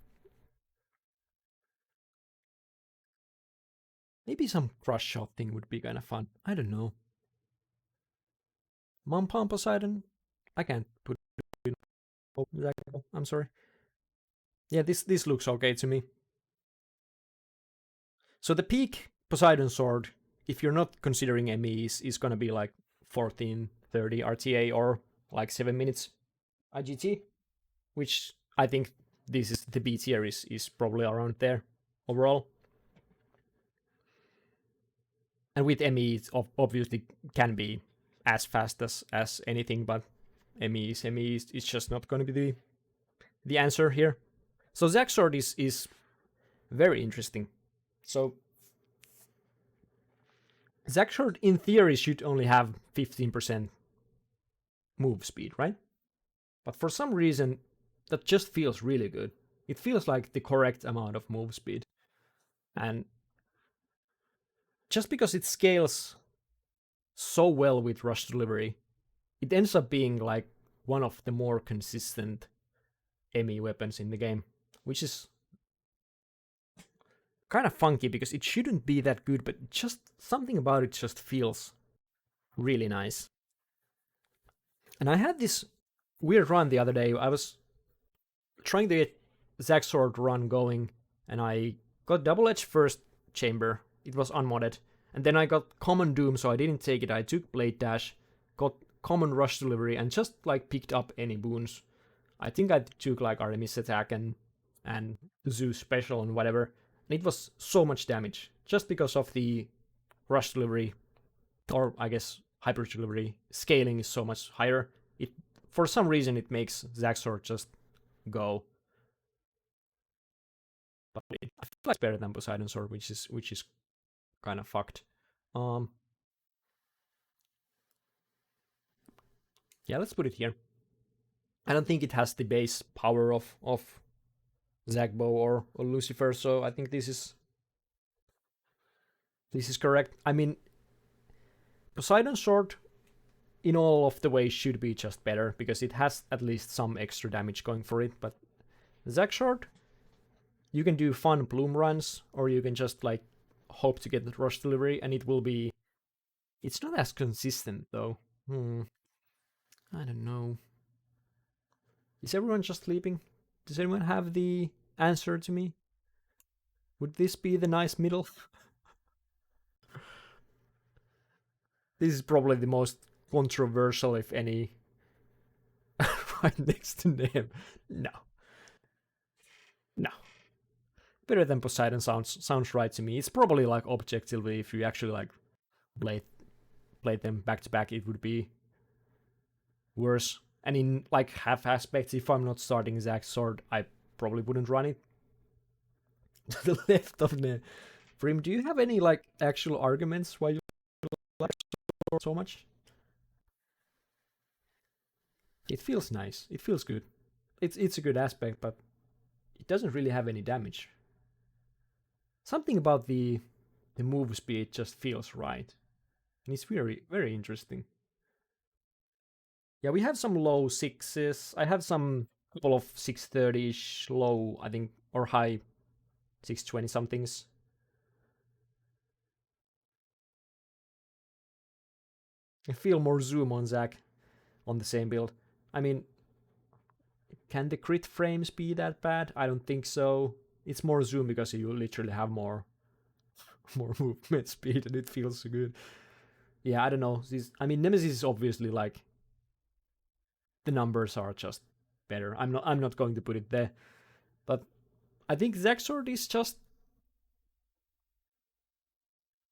Maybe some crush shot thing would be kind of fun. I don't know. Mom Poseidon. I can't put it in. Oh, I'm sorry. Yeah, this looks okay to me. So the peak Poseidon sword, if you're not considering MEs, is gonna be like 1430 RTA or like 7 minutes IGT, which I think this is the B tier is probably around there overall. And with ME, it obviously can be as fast as anything, but ME is just not going to be the answer here. So Zack Sword is very interesting. So Zack Sword in theory should only have 15% move speed, right? But for some reason, that just feels really good. It feels like the correct amount of move speed. And just because it scales so well with rush delivery, it ends up being like one of the more consistent ME weapons in the game, which is kind of funky because it shouldn't be that good, but just something about it just feels really nice. And I had this weird run the other day. I was trying to get Zack Sword run going, and I got double edge first chamber. It was unmodded. And then I got common doom, so I didn't take it. I took blade dash, got common rush delivery, and just like picked up any boons. I think I took like Artemis attack and Zeus special and whatever. And it was so much damage just because of the rush delivery, or I guess hyper delivery scaling is so much higher. It for some reason it makes Zack Sword just go. But I feel like it's better than Poseidon Sword, which is kind of fucked. Yeah, let's put it here. I don't think it has the base power of Zagbo or Lucifer, so I think this is correct. I mean, Poseidon Sword in all of the ways should be just better because it has at least some extra damage going for it, but Zack Sword, you can do fun bloom runs, or you can just like hope to get the rush delivery, and it will be. It's not as consistent though. I don't know. Is everyone just sleeping? Does anyone have the answer to me? Would this be the nice middle? This is probably the most controversial, if any, right next to name. No. No. Better than Poseidon sounds right to me. It's probably like objectively, if you actually like play them back to back, it would be worse. And in like half aspects, if I'm not starting Zack Sword, I probably wouldn't run it. To the left of the Prim, do you have any like actual arguments why you like Sword so much? It feels nice. It feels good. It's a good aspect, but it doesn't really have any damage. Something about the move speed just feels right. And it's very, very interesting. Yeah, we have some low sixes. I have some couple of 630-ish low, I think, or high 620 somethings. I feel more zoom on Zack on the same build. I mean, can the crit frames be that bad? I don't think so. It's more zoom because you literally have more movement speed and it feels so good. Yeah, I don't know. I mean, Nemesis is obviously like the numbers are just better. I'm not going to put it there, but I think Zack Sword is just.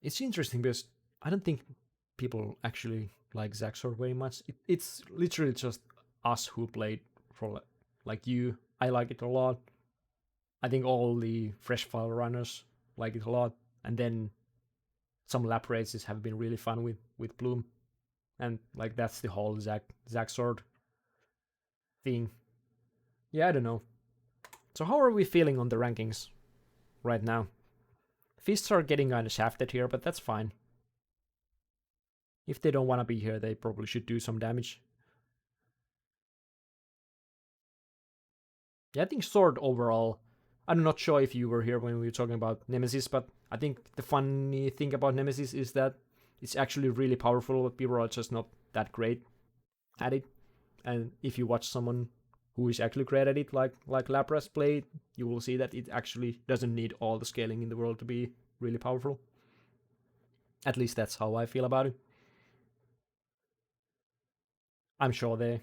It's interesting because I don't think people actually like Zack Sword very much. It's literally just us who played for like you. I like it a lot. I think all the fresh file runners like it a lot, and then some lap races have been really fun with Bloom, and like that's the whole Zack Sword thing. Yeah, I don't know. So how are we feeling on the rankings right now? Fists are getting kind of shafted here, but that's fine. If they don't want to be here, they probably should do some damage. Yeah, I think Sword overall. I'm not sure if you were here when we were talking about Nemesis, but I think the funny thing about Nemesis is that it's actually really powerful, but people are just not that great at it. And if you watch someone who is actually great at it, like Lapras play, you will see that it actually doesn't need all the scaling in the world to be really powerful. At least that's how I feel about it. I'm sure the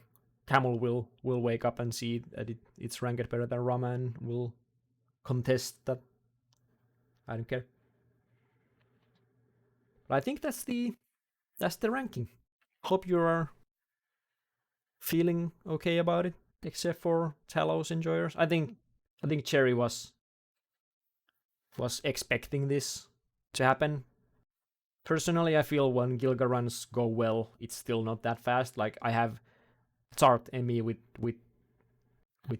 Camel will wake up and see that it's ranked better than Rama and will contest that. I don't care. But I think that's the ranking. Hope you are feeling okay about it, except for Talos enjoyers. I think Cherry was expecting this to happen. Personally, I feel when Gilga runs go well, it's still not that fast. Like I have Tart Emmy with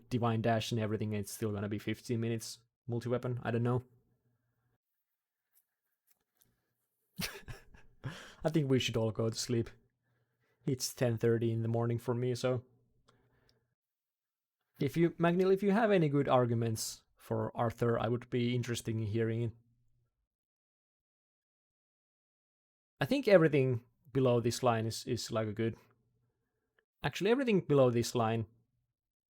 Divine Dash and everything, and it's still gonna be 15 minutes multi-weapon. I don't know. I think we should all go to sleep. It's 10:30 in the morning for me, so if you, Magnil, if you have any good arguments for Arthur, I would be interested in hearing it. I think everything below this line is like a good. Actually, everything below this line.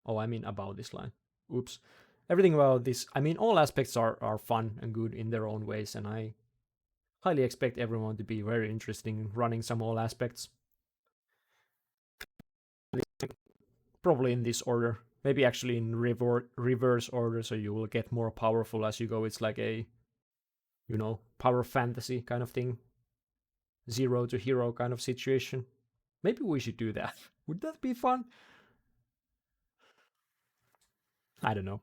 Oh, I mean above this line. Oops. Everything about this. I mean, all aspects are fun and good in their own ways, and I highly expect everyone to be very interested in running some all aspects. Probably in this order. Maybe actually in reverse order, so you will get more powerful as you go. It's like a, power fantasy kind of thing. 0 to hero kind of situation. Maybe we should do that. Would that be fun? I don't know.